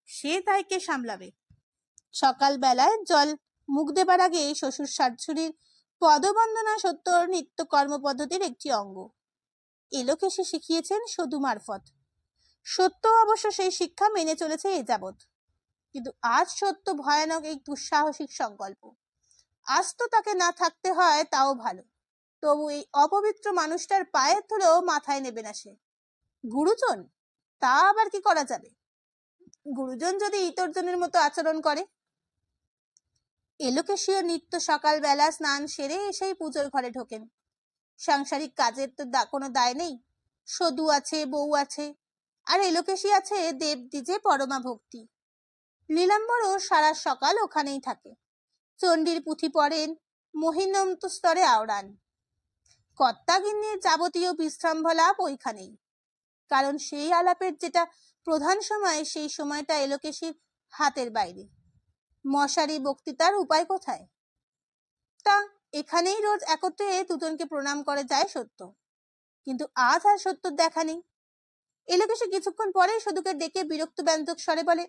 সে দায়কে সামলাবে। সকালবেলায় জল মুখ দেবার আগে শ্বশুর শাশুড়ির পদবন্দনা সত্যর নিত্য কর্মপদ্ধতির একটি অঙ্গ। এলোকে সে শিখিয়েছেন সদু মারফত। সত্য অবশ্য সেই শিক্ষা মেনে চলেছে এ যাবৎ, কিন্তু আজ সত্য ভয়ানক এক দুঃসাহসিক সংকল্প। আজ তো তাকে না থাকতে হয় তাও ভালো, তবু এই অপবিত্র মানুষটার পায়ের ধুলো মাথায় নেবে না সে। গুরুজন, তা আবার কি করা যাবে? গুরুজন যদি ইতরজনের মতো আচরণ করে। এলোকেশীয় নিত্য সকালবেলা স্নান সেরে এসেই পুজোর ঘরে ঢোকেন। সাংসারিক কাজের তো কোনো দায় নেই, সদু আছে, বউ আছে, আর এলোকেশী আছে দেব দ্বিজে পরমা ভক্তি। নীলাম্বরও সারা সকাল ওখানেই থাকে, চণ্ডীর পুঁথি পড়েন, মহিনন্ত স্তরে আওড়ান। কর্তাগিন্নির যাবতীয় বিশ্রামভলাপ ওইখানেই, কারণ সেই আলাপের যেটা প্রধান সময়, সেই সময়টা এলোকেশীর হাতের বাইরে। মশারি বক্তৃতার উপায় কোথায়? তা এখানেই রোজ একত্রে দুজনকে প্রণাম করে যায় সত্য, কিন্তু আজ আর সত্যর দেখা নেই। এলোকেশী কিছুক্ষণ পরে সদুকে ডেকে বিরক্ত ব্যঞ্জক স্বরে বলে,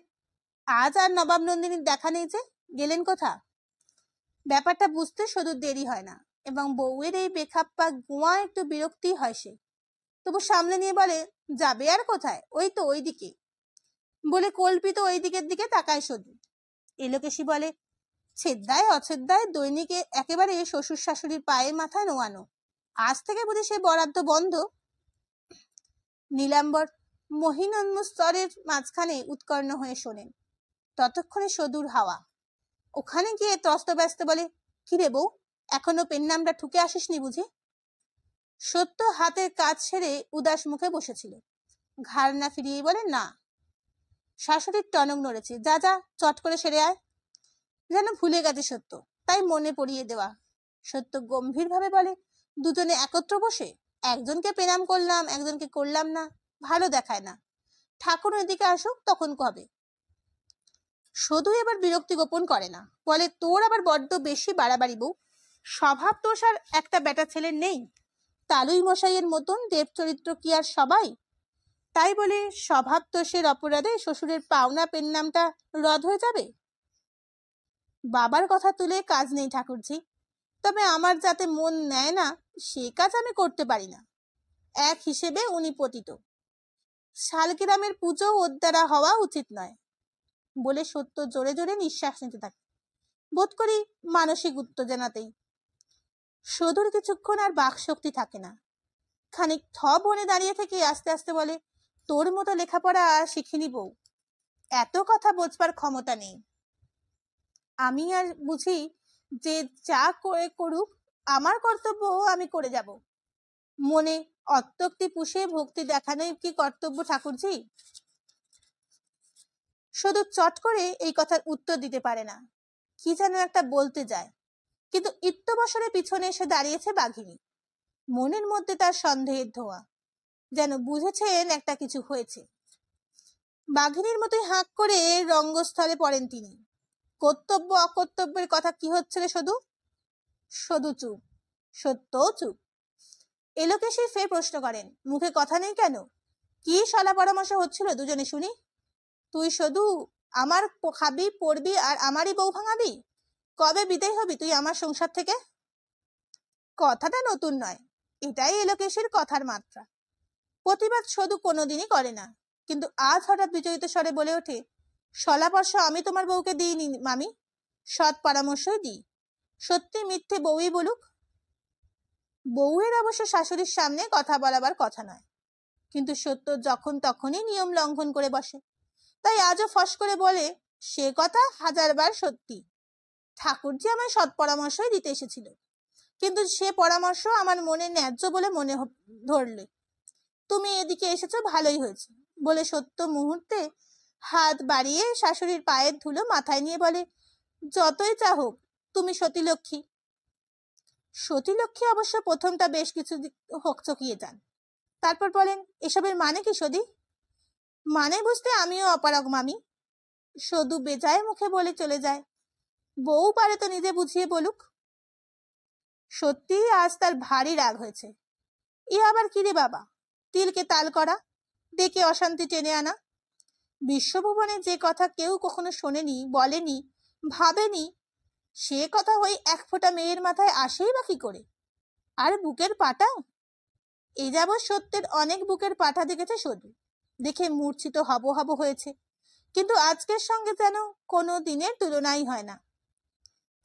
আজ আর নবাব নন্দিনীর দেখা নেই যে, গেলেন কোথা? ব্যাপারটা বুঝতে সদুর দেরি হয় না, এবং বউয়ের এই বেখাপ্পা গোয়া একটু বিরক্তি হয় সে, তবু সামলে নিয়ে বলে, যাবে আর কোথায়, ওই তো ওই দিকে। বলে কল্পিত ওই দিকের দিকে তাকায় সদু। এলোকেশী বলে, ছেদ্দায় অছেদ্দায় দৈনিক একেবারে শ্বশুর শাশুড়ির পায়ে মাথা নোয়ানো, আজ থেকে বুঝি সে বরাদ্দ বন্ধ? নীলাম্বর মহিনন্ম স্তরের মাঝখানে উৎকর্ণ হয়ে শোনেন। ততক্ষণে সদুর হাওয়া ওখানে গিয়ে ত্রস্ত ব্যস্ত বলে, কিরে বউ, এখনো পেন নামটা ঠুকে আসিসনি বুঝি? সত্য হাতের কাজ সেরে উদাস মুখে বসেছিল, ঘাড় না ফিরিয়ে বলে, না। শাশুড়ির টনক নড়েছে, যা যা চট করে সেরে আয়। যেন ভুলে গেছে সত্য, তাই মনে পড়িয়ে দেওয়া। সত্য গম্ভীর ভাবে বলে, দুজনে একত্র বসে একজনকে প্রণাম করলাম, একজনকে করলাম না, ভালো দেখায় না। ঠাকুর এদিকে আসুক, তখন কবে। শুধু এবার বিরক্তি গোপন করে না, বলে, তোর আবার বড্ড বেশি বাড়াবাড়ি বউ। স্বভাব দোষ আর একটা বেটা ছেলের নেই? তালুই মশাইয়ের মতন দেব চরিত্র কি আর সবাই? তাই বলে স্বভাব দোষের অপরাধে শ্বশুরের পাওনা পেন নামটা রদ হয়ে যাবে? বাবার কথা তুলে কাজ নেই ঠাকুরজি, তবে আমার যাতে মন নেয় না সে কাজ আমি করতে পারি না। এক হিসেবে উনি পতিত, শালগ্রামের পুজো ওর দ্বারা হওয়া উচিত নয়। বলে সত্য জোরে জোরে নিঃশ্বাস নিতে থাকে, বোধ করি মানসিক উত্তেজনাতেই। সদুর কিছুক্ষণ আর বাক শক্তি থাকে না, খানিক বনে দাঁড়িয়ে থেকে আস্তে আস্তে বলে, তোর মতো লেখাপড়া শিখিনি বউ, এত কথা বোঝবার ক্ষমতা নেই। আমি আর বুঝি যে যা করে করুক আমার কর্তব্য আমি করে যাব। মনে অত্যক্তি পুষে ভক্তি দেখানোই কি কর্তব্য ঠাকুরজি? শুধু চট করে এই কথার উত্তর দিতে পারে না, কি যেন একটা বলতে যায়, কিন্তু ইত্যবসরের পিছনে এসে দাঁড়িয়েছে বাঘিনী। মনের মধ্যে তার সন্দেহের ধোঁয়া, যেন বুঝেছেন একটা কিছু হয়েছে। বাঘিনীর মতোই হাঁক করে রঙ্গস্থলে পড়েন তিনি। কর্তব্য অকর্তব্যের কথা কি হচ্ছে রে শুধু? শুধু চুপ, সত্য চুপ। এলোকেশী ফের প্রশ্ন করেন, মুখে কথা নেই কেন? কি সলা পরামর্শ হচ্ছিল দুজনে শুনি? তুই শুধু আমার খাবি পড়বি আর আমারই বউ ভাঙাবি? কবে বিদায় হবি তুই আমার সংসার থেকে? কথাটা নতুন নয়, এটাই এলোকেশীর কথার মাত্রা। প্রতিবাদ শুধু কোনোদিনই করে না, কিন্তু আজ হঠাৎ বিচলিত স্বরে বলে ওঠে, সলাপর্শ আমি তোমার বউকে দিইনি মামি, সৎ পরামর্শই দিই। সত্যি মিথ্যে বউই বলুক। বউয়ের অবশ্য শাশুড়ির সামনে কথা বলাবার কথা নয়, কিন্তু সত্য যখন তখনই নিয়ম লঙ্ঘন করে বসে। তাই আজও ফস করে বলে, সে কথা হাজারবার সত্যি, ঠাকুরজি আমায় সৎ পরামর্শই দিতে এসেছিল, কিন্তু সে পরামর্শ আমার মনে ন্যায্য বলে মনে ধরলে তুমি এদিকে এসেছো, ভালোই হয়েছে বলে সত্য মুহূর্তে হাত বাড়িয়ে শাশুড়ির পায়ের ধুলো মাথায় নিয়ে বলে, যতই চা হোক তুমি সতীলক্ষ্মী। সতীলক্ষ্মী অবশ্য প্রথমটা বেশ কিছু হকচকিয়ে যান, তারপর বলেন, এসবের মানে কি সদী? মানে বুঝতে আমিও অপারগ মামি। সদু বেজায় মুখে বলে চলে যায়, বউ পারে তো নিজে বুঝিয়ে বলুক। সত্যি আজ তার ভারী রাগ হয়েছে। এ আবার কি রে বাবা, তিলকে তাল করা, ডেকে অশান্তি টেনে আনা। বিশ্বভুবনে যে কথা কেউ কখনো শোনেনি, বলেনি, ভাবেনি, সে কথা ওই এক ফোঁটা মেয়ের মাথায় আসেই বা কি করে? আর বুকের পাটা, এ যাবৎ সত্যের অনেক বুকের পাটা দেখেছে সদু, দেখে মূর্ছিত হব হব হয়েছে, কিন্তু আজকের সঙ্গে যেন কোনো দিনের তুলনাই হয় না।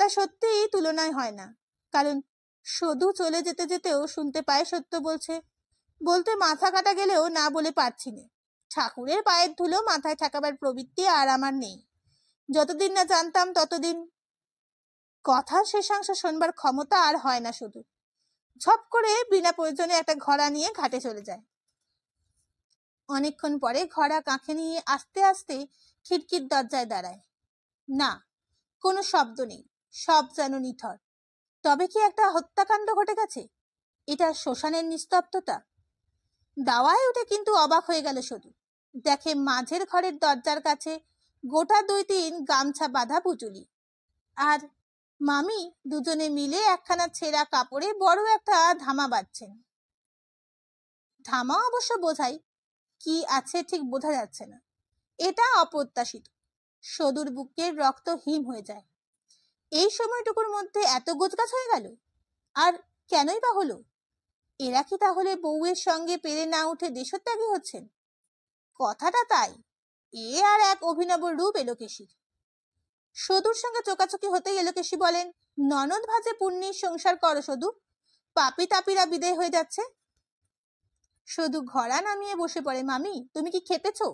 তা সত্যিই তুলনায় হয় না, কারণ সদু চলে যেতে যেতেও শুনতে পায় সত্য বলছে, বলতে মাথা কাটা গেলেও না বলে পারছি না, ঠাকুরের পায়ের ধুলো মাথায় ঠেকাবার প্রবৃত্তি আর আমার নেই। যতদিন না জানতাম ততদিন। কথার শেষাংশ শোনবার ক্ষমতা আর হয় না শুধু। ঝপ করে বিনা প্রয়োজনে একটা ঘোড়া নিয়ে ঘাটে চলে যায়। অনেকক্ষণ পরে ঘোড়া কাঁখে নিয়ে আস্তে আস্তে খিড়কির দরজায় দাঁড়ায়। না, কোনো শব্দ নেই, সব যেন নিথর। তবে কি একটা হত্যাকাণ্ড ঘটে গেছে? এটা শ্মশানের নিস্তব্ধতা। দাওয়ায় উঠে কিন্তু অবাক হয়ে গেল শুধু, দেখে মাঝের ঘরের দরজার কাছে গোটা 2-3 গামছা বাঁধা পুচুলি আর মামি দুজনে মিলে একখানা ছেঁড়া কাপড়ে বড় একটা ধামা বাঁধছেন। ধামা অবশ্য বোঝাই, কি আছে ঠিক বোঝা যাচ্ছে না। এটা অপ্রত্যাশিত। সদুর বুকের রক্ত হিম হয়ে যায়। এই সময়টুকুর মধ্যে এত গোছগাছ হয়ে গেল, আর কেনই বা হলো? এরা কি তাহলে বউয়ের সঙ্গে পেরে না উঠে দেশত্যাগী হচ্ছেন? কথাটা তাই। এ আর এক অভিনব রূপ এলোকেশীর। সদুর সঙ্গে চোকাচোকি হতেই এলোকেশী বলেন, ননদ ভাজে পুণ্যির সংসার করো সদু, পাপি তাপিরা বিদায় হয়ে যাচ্ছে। সদু ঘোড়া নামিয়ে বসে পড়ে, মামি তুমি কি খেপেছো?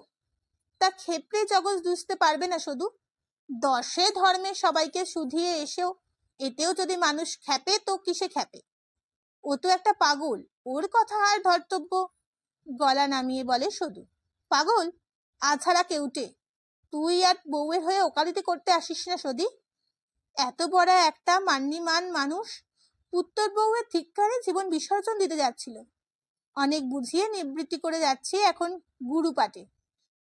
তা খেপড়ে জগৎ দুষতে পারবে না সদু। 10 ধর্মে সবাইকে শুধিয়ে এসেও এতেও যদি মানুষ খেপে তো কিসে খেপে? ও তো একটা পাগল, ওর কথা আর ধর্তব্য। গলা নামিয়ে বলে সদু, পাগল আছাড়া কেউটে, তুই আর বউয়ের হয়ে ওকালতি করতে আসিস না সদি। এত বড় একটা মান্যিমান মানুষ পুত্তর বউয়ের ধিক্কারে জীবন বিসর্জন দিতে যাচ্ছিল, অনেক বুঝিয়ে নিবৃত্তি করে যাচ্ছি এখন গুরু পাটে,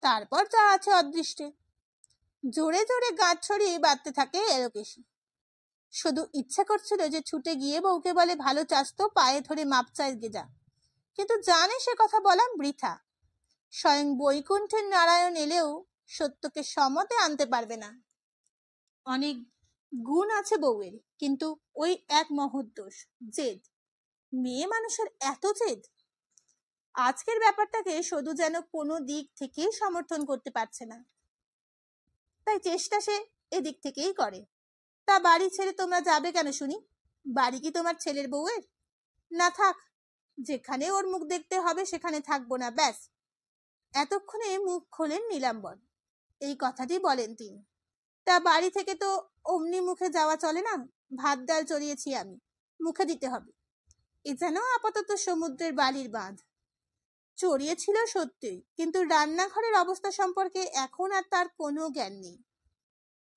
তারপর যা আছে অদৃষ্টে। জোরে জোরে গাঁট ছড়িয়ে বাঁধতে থাকে এলোকেশী। শুধু ইচ্ছা করছিল যে ছুটে গিয়ে বউকে বলে, ভালো চাস তো, পায়ে ধরে মাপ চাইগে যা, কিন্তু জানে সে কথা বলা বৃথা। স্বয়ং বৈকুণ্ঠের নারায়ণ এলেও সত্যকে সমতে আনতে পারবে না। অনেক গুণ আছে বউয়ের, কিন্তু ওই এক মহৎ দোষ, জেদ। মেয়ে মানুষের এত জেদ। আজকের ব্যাপারটাকে সদু যেন কোনো দিক থেকেই সমর্থন করতে পারছে না, তাই চেষ্টা সে এদিক থেকেই করে। তা বাড়ি ছেড়ে তোমরা যাবে কেন শুনি? বাড়ি কি তোমার ছেলের বউয়ের? না থাক, যেখানে ওর মুখ দেখতে হবে সেখানে থাকবো না, ব্যাস। এতক্ষণে মুখ খোলেন নীলাম্বর। এই কথাটি বলেন তিনি। তা বাড়ি থেকে তো অমনি মুখে যাওয়া চলে না, ভাত ডাল চড়িয়েছি আমি, মুখে দিতে হবে। এ যেন আপাতত সমুদ্রের বালির বাঁধ। চড়িয়েছিল সত্যি, কিন্তু রান্নাঘরের অবস্থা সম্পর্কে এখন আর তার কোনো জ্ঞান নেই।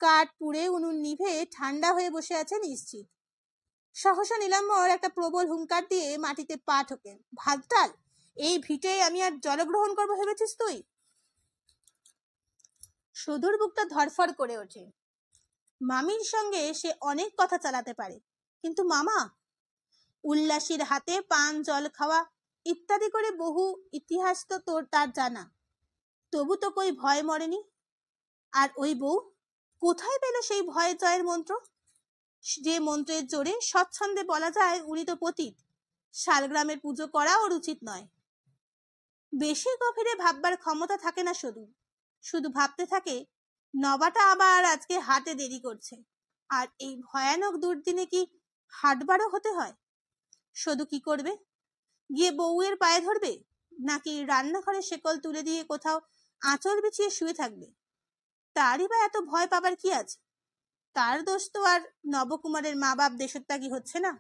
কাঠ পুড়ে উনুন নিভে ঠান্ডা হয়ে বসে আছে নিশ্চিত। সহসা নীলাম্বর একটা প্রবল হুঙ্কার দিয়ে মাটিতে পা ঠোকেন। ভাত ডাল এই ভিটে আমি আর জলগ্রহণ করবো ভেবেছিস তুই? সুদূর বুকটা ধরফর করে ওঠে। মামির সঙ্গে সে অনেক কথা চালাতে পারে, কিন্তু মামা? উল্লাসীর হাতে পান জল খাওয়া ইত্যাদি করে বহু ইতিহাস তো তার জানা, তবু তো কই ভয় মরেনি। আর ওই বউ কোথায় পেল সেই ভয় জয়ের মন্ত্র, যে মন্ত্রের জোরে স্বচ্ছন্দে বলা যায় উনি তো পতিত, শালগ্রামের পুজো করা ওর উচিত নয়। বেশি গভীরে ভাববার ক্ষমতা থাকে না শুধু, শুধু ভাবতে থাকে নবাটা আবার আজকে হাটে দেরি করছে, আর এই ভয়ানক দুর্দিনে কি হাটবারও হতে হয়। শুধু কি করবে? গিয়ে বউয়ের পায়ে ধরবে, নাকি রান্নাঘরে শেকল তুলে দিয়ে কোথাও আঁচল বিছিয়ে শুয়ে থাকবে? তারই বা এত ভয় পাবার কি আছে? তার দোষ তো আর নবকুমারের মা বাপ দেশত্যাগী হচ্ছে না।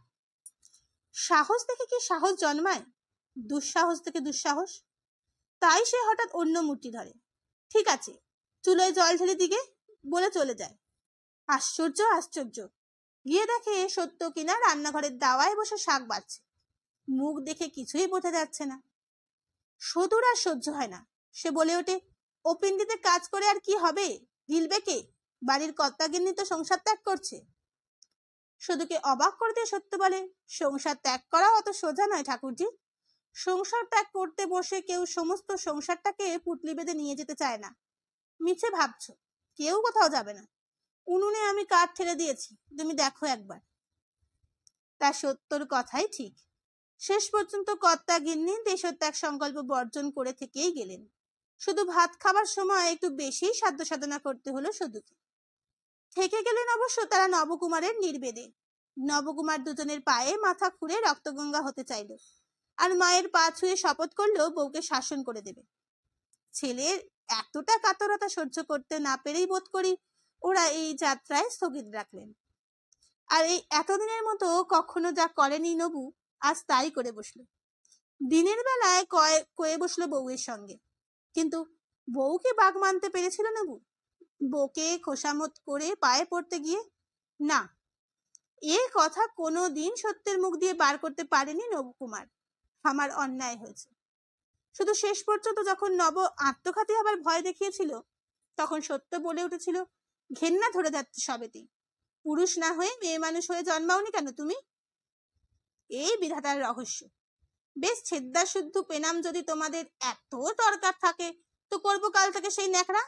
সাহস থেকে কি সাহস জন্মায়, দুঃসাহস থেকে দুঃসাহস। তাই সে হঠাৎ অন্য মূর্তি ধরে। ঠিক আছে, চুলোয় জল ঢেলে দিকে বলে চলে যায়। আশ্চর্য আশ্চর্য, গিয়ে দেখে সত্য কিনা রান্নাঘরের দাওয়ায় বসে শাক বাড়ছে। মুখ দেখে কিছুই বোঝা যাচ্ছে না। সদুর আর সহ্য হয় না, সে বলে ওঠে, ও পিণ্ডিতে কাজ করে আর কি হবে, গিলবে কে? বাড়ির কর্তাগিন্নি তো সংসার ত্যাগ করছে। সদুকে অবাক করে দিয়ে সত্য বলে, সংসার ত্যাগ করা অত সোজা নয় ঠাকুরজি। সংসার ত্যাগ করতে বসে কেউ সমস্ত সংসারটাকে পুটলি বেঁধে নিয়ে যেতে চায় না। মিছে ভাবছো, কেউ কোথাও যাবে না। উনুনে আমি কাঠ ঠেলে দিয়েছি, তুমি দেখো একবার। তা সত্যর কথাই ঠিক। শেষ পর্যন্ত কর্তা গিন্নি দেশত্যাগ সংকল্প বর্জন করে থেকেই গেলেন। শুধু ভাত খাবার সময় একটু বেশি সাধ্য সাধনা করতে হলো শুধুকে। থেকে গেলেন অবশ্য তারা নবকুমারের নির্বেদে। নবকুমার দুজনের পায়ে মাথা খুঁড়ে রক্তগঙ্গা হতে চাইল, আর মায়ের পা ছুঁয়ে শপথ করলো বউকে শাসন করে দেবে। ছেলের এতটা কাতরতা সহ্য করতে না পেরেই বোধ করি ওরা এই যাত্রায় স্থগিত রাখলেন। আর এই এতদিনের মতো কখনো যা করেনি নবু, আজ তাই করে বসলো। দিনের বেলায় কয়ে বসলো বউয়ের সঙ্গে, কিন্তু বউকে বাগ মানতে পেরেছিল নবু? বউকে খোসামত করে পায়ে পড়তে গিয়ে? না, এ কথা কোনো দিন সত্যের মুখ দিয়ে বার করতে পারেনি নবকুমার। আমার অন্যায় হয়েছে। শুধু শেষ পর্যন্ত যখন নব আত্মঘাতী হবার ভয় দেখিয়েছিল, তখন সত্য বলে উঠেছিল, ঘেন্না ধরে যাচ্ছে সবেতেই। পুরুষ না হয়ে মেয়ে মানুষ হয়ে জন্মাওনি কেন তুমি? এই বিধাতার রহস্য। বেশ ছেদ্দা শুদ্ধ পেনাম যদি তোমাদের এত দরকার থাকে, তো করবো কাল থেকে সেই ন্যাকড়া।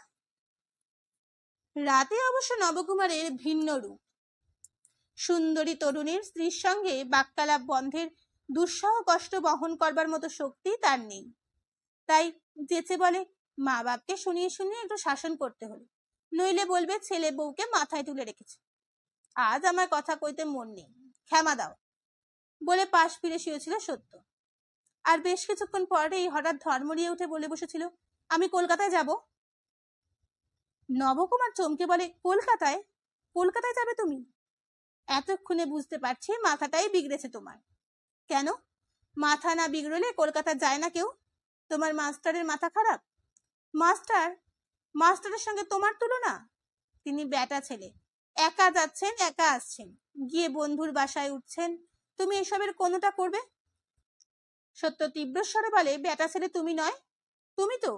রাতে অবশ্য নবকুমারের ভিন্ন রূপ। সুন্দরী তরুণীর স্ত্রীর সঙ্গে বাক্যালাপ বন্ধের দুঃসহ কষ্ট বহন করবার মতো শক্তি তার নেই। তাই যেচে বলে, মা বাপকে শুনিয়ে শুনিয়ে একটু শাসন করতে হলো, নইলে বলবে ছেলে বউকে মাথায় তুলে রেখেছে। আজ আমার কথা কইতে মন নেই, ক্ষমা দাও বলে পাশ ফিরে শুয়েছিল সত্য। আর বেশ কিছুক্ষণ পরেই হঠাৎ ধর্মরিয়ে উঠে বলে বসেছিল, আমি কলকাতায় যাব। নবকুমার চমকে বলে, কলকাতায়? কলকাতায় যাবে তুমি? এতক্ষণে বুঝতে পারছি মাথাটাই বিগড়েছে তোমার। কেন, মাথা না বিগড়লে কলকাতা যায় না কেউ? তোমার মাস্টারের মাথা খারাপ? মাস্টারের সঙ্গে তোমার তুলনা? তিনি বেটা ছেলে, একা যাচ্ছেন একা আসছেন, গিয়ে বন্ধুর বাসায় উঠছেন, তুমি এসবের কোনোটা করবে? সত্য তীব্রস্বরে বলে, বেটা ছেলে তুমি নয়, তুমি তো।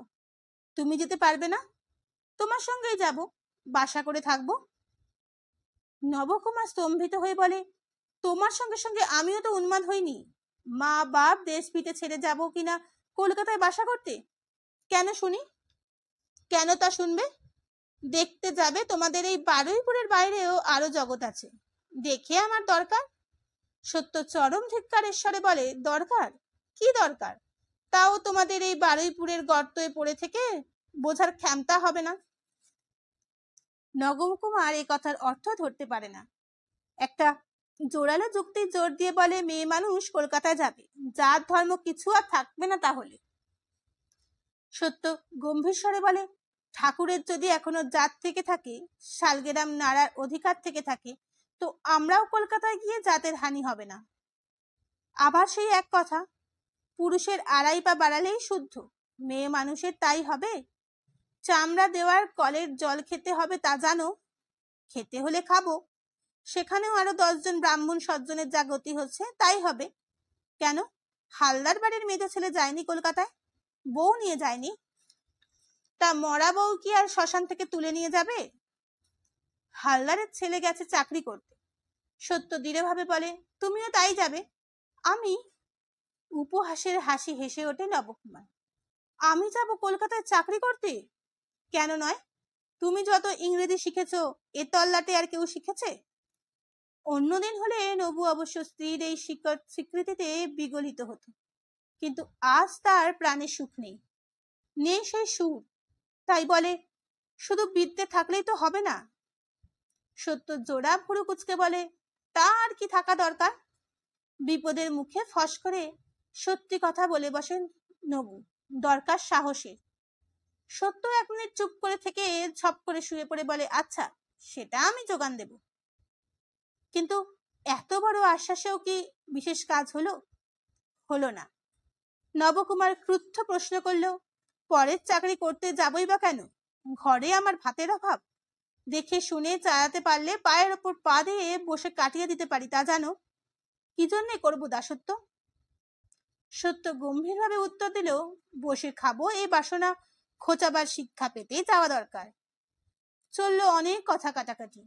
তুমি যেতে পারবে না? তোমার সঙ্গেই যাব, বাসা করে থাকবো। নবকুমার স্তম্ভিত হয়ে বলে, তোমার সঙ্গে সঙ্গে আমিও তো উন্মাদ হইনি। মা বাপ দেশ ভিটে ছেড়ে যাব কিনা কলকাতায় বাসা করতে? কেন শুনি? কেন তা শুনবে? দেখতে যাবে তোমাদের এই বারুইপুরের বাইরেও আরো জগৎ আছে, দেখে আমার দরকার। সত্য চরম ধিক্কারেশ্বরে বলে, দরকার? কি দরকার? তাও তোমাদের এই বারুইপুরের গর্তয়ে পড়ে থেকে বোঝার ক্ষমতা হবে না। নবকুমার এই কথার অর্থ ধরতে পারে না। একটা জোরালো যুক্তি জোর দিয়ে বলে, মেয়ে মানুষ কলকাতায় যাবে, জাত ধর্ম কিছু আর থাকবে না তাহলে। সত্য গম্ভীর স্বরে বলে, ঠাকুরের যদি এখনো জাত থেকে থাকে, শালগ্রাম নাড়ার অধিকার থেকে থাকে, তো আমরাও কলকাতায় গিয়ে জাতের হানি হবে না। আবার সেই এক কথা, পুরুষের আড়াই পা বাড়ালেই শুদ্ধ, মেয়ে মানুষের তাই হবে? চামড়া দেওয়ার কলের জল খেতে হবে তা জানো? খেতে হলে খাবো, সেখানেও আরো 10 জন ব্রাহ্মণ সজ্জনের যা গতি হচ্ছে তাই হবে। কেন, হালদার বাড়ির মেয়ে ছেলে যায়নি কলকাতায়? বউ নিয়ে যায়নি? তা মরা বউ কি আর শ্মশান থেকে তুলে নিয়ে যাবে? হালদারের ছেলে গেছে চাকরি করতে। সত্য দৃঢ়ভাবে বলে, তুমিও তাই যাবে? আমি? উপহাসের হাসি হেসে ওঠে নবকুমার। আমি যাব কলকাতায় চাকরি করতে? কেন নয়? তুমি যত ইংরেজি শিখেছো, এ তল্লাটে আর কেউ শিখেছে? অন্যদিন হলে নবু অবশ্য স্ত্রীর এই স্বীকৃতিতে বিগলিত হতো, কিন্তু আজ তার প্রাণে সুখ নেই, নেই সেই সুর। তাই বলে, শুধু বিদ্যে থাকলেই তো হবে না। সত্য জোড়া ভুরু কুচকে বলে, তা আর কি থাকা দরকার? বিপদের মুখে ফস করে সত্যি কথা বলে বসেন নবু, দরকার সাহসের। সত্য 1 মিনিট চুপ করে থেকে ঝপ করে শুয়ে পড়ে বলে, আচ্ছা, সেটা আমি যোগান দেব। কিন্তু এত বড় আশ্বাসেও কি বিশেষ কাজ হলো? হলো না। নবকুমার ক্রুদ্ধ প্রশ্ন করল, পরের চাকরি করতে যাবই বা কেন? ঘরে আমার ভাতের অভাব? দেখে শুনে চালাতে পারলে পায়ের ওপর পা দিয়ে বসে কাটিয়ে দিতে পারি, তা জানো? কি জন্যে করবো দাসত্ব? সত্য গম্ভীরভাবে উত্তর দিল, বসে খাবো এই বাসনা খোঁচাবার শিক্ষা পেতে যাওয়া দরকার। চলল অনেক কথা কাটাকাটি,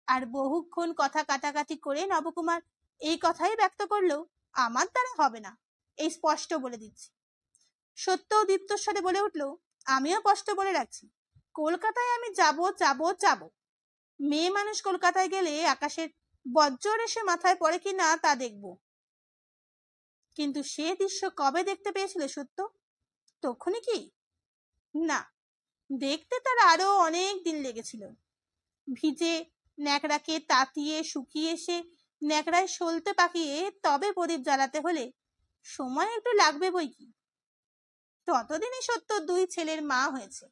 আর বহুক্ষণ কথা কাটাকাটি করে নবকুমার এই কথাই ব্যক্ত করলো, আমার দ্বারা হবে না, এই স্পষ্ট বলে দিচ্ছি। সত্য দীপ্তস্বরে বলে উঠল, আমিও স্পষ্ট বলে রাখছি, কলকাতায় আমি যাব যাব যাব। মেয়ে মানুষ কলকাতায় গেলে আকাশের বজ্র এসে মাথায় পড়ে কিনা তা দেখব। কিন্তু সে দৃশ্য কবে দেখতে পেয়েছিল সত্য? তখনই কি? না, দেখতে তার আরো অনেক দিন লেগেছিল। ভিজে ন্যাকড়াকে তাতিয়ে শুকিয়ে এসে ন্যাকড়ায় সলতে পাকিয়ে তবে প্রদীপ জ্বালাতে হলে সময় একটু লাগবে বই কি। ততদিনে সত্য 2 ছেলের মা হয়েছে।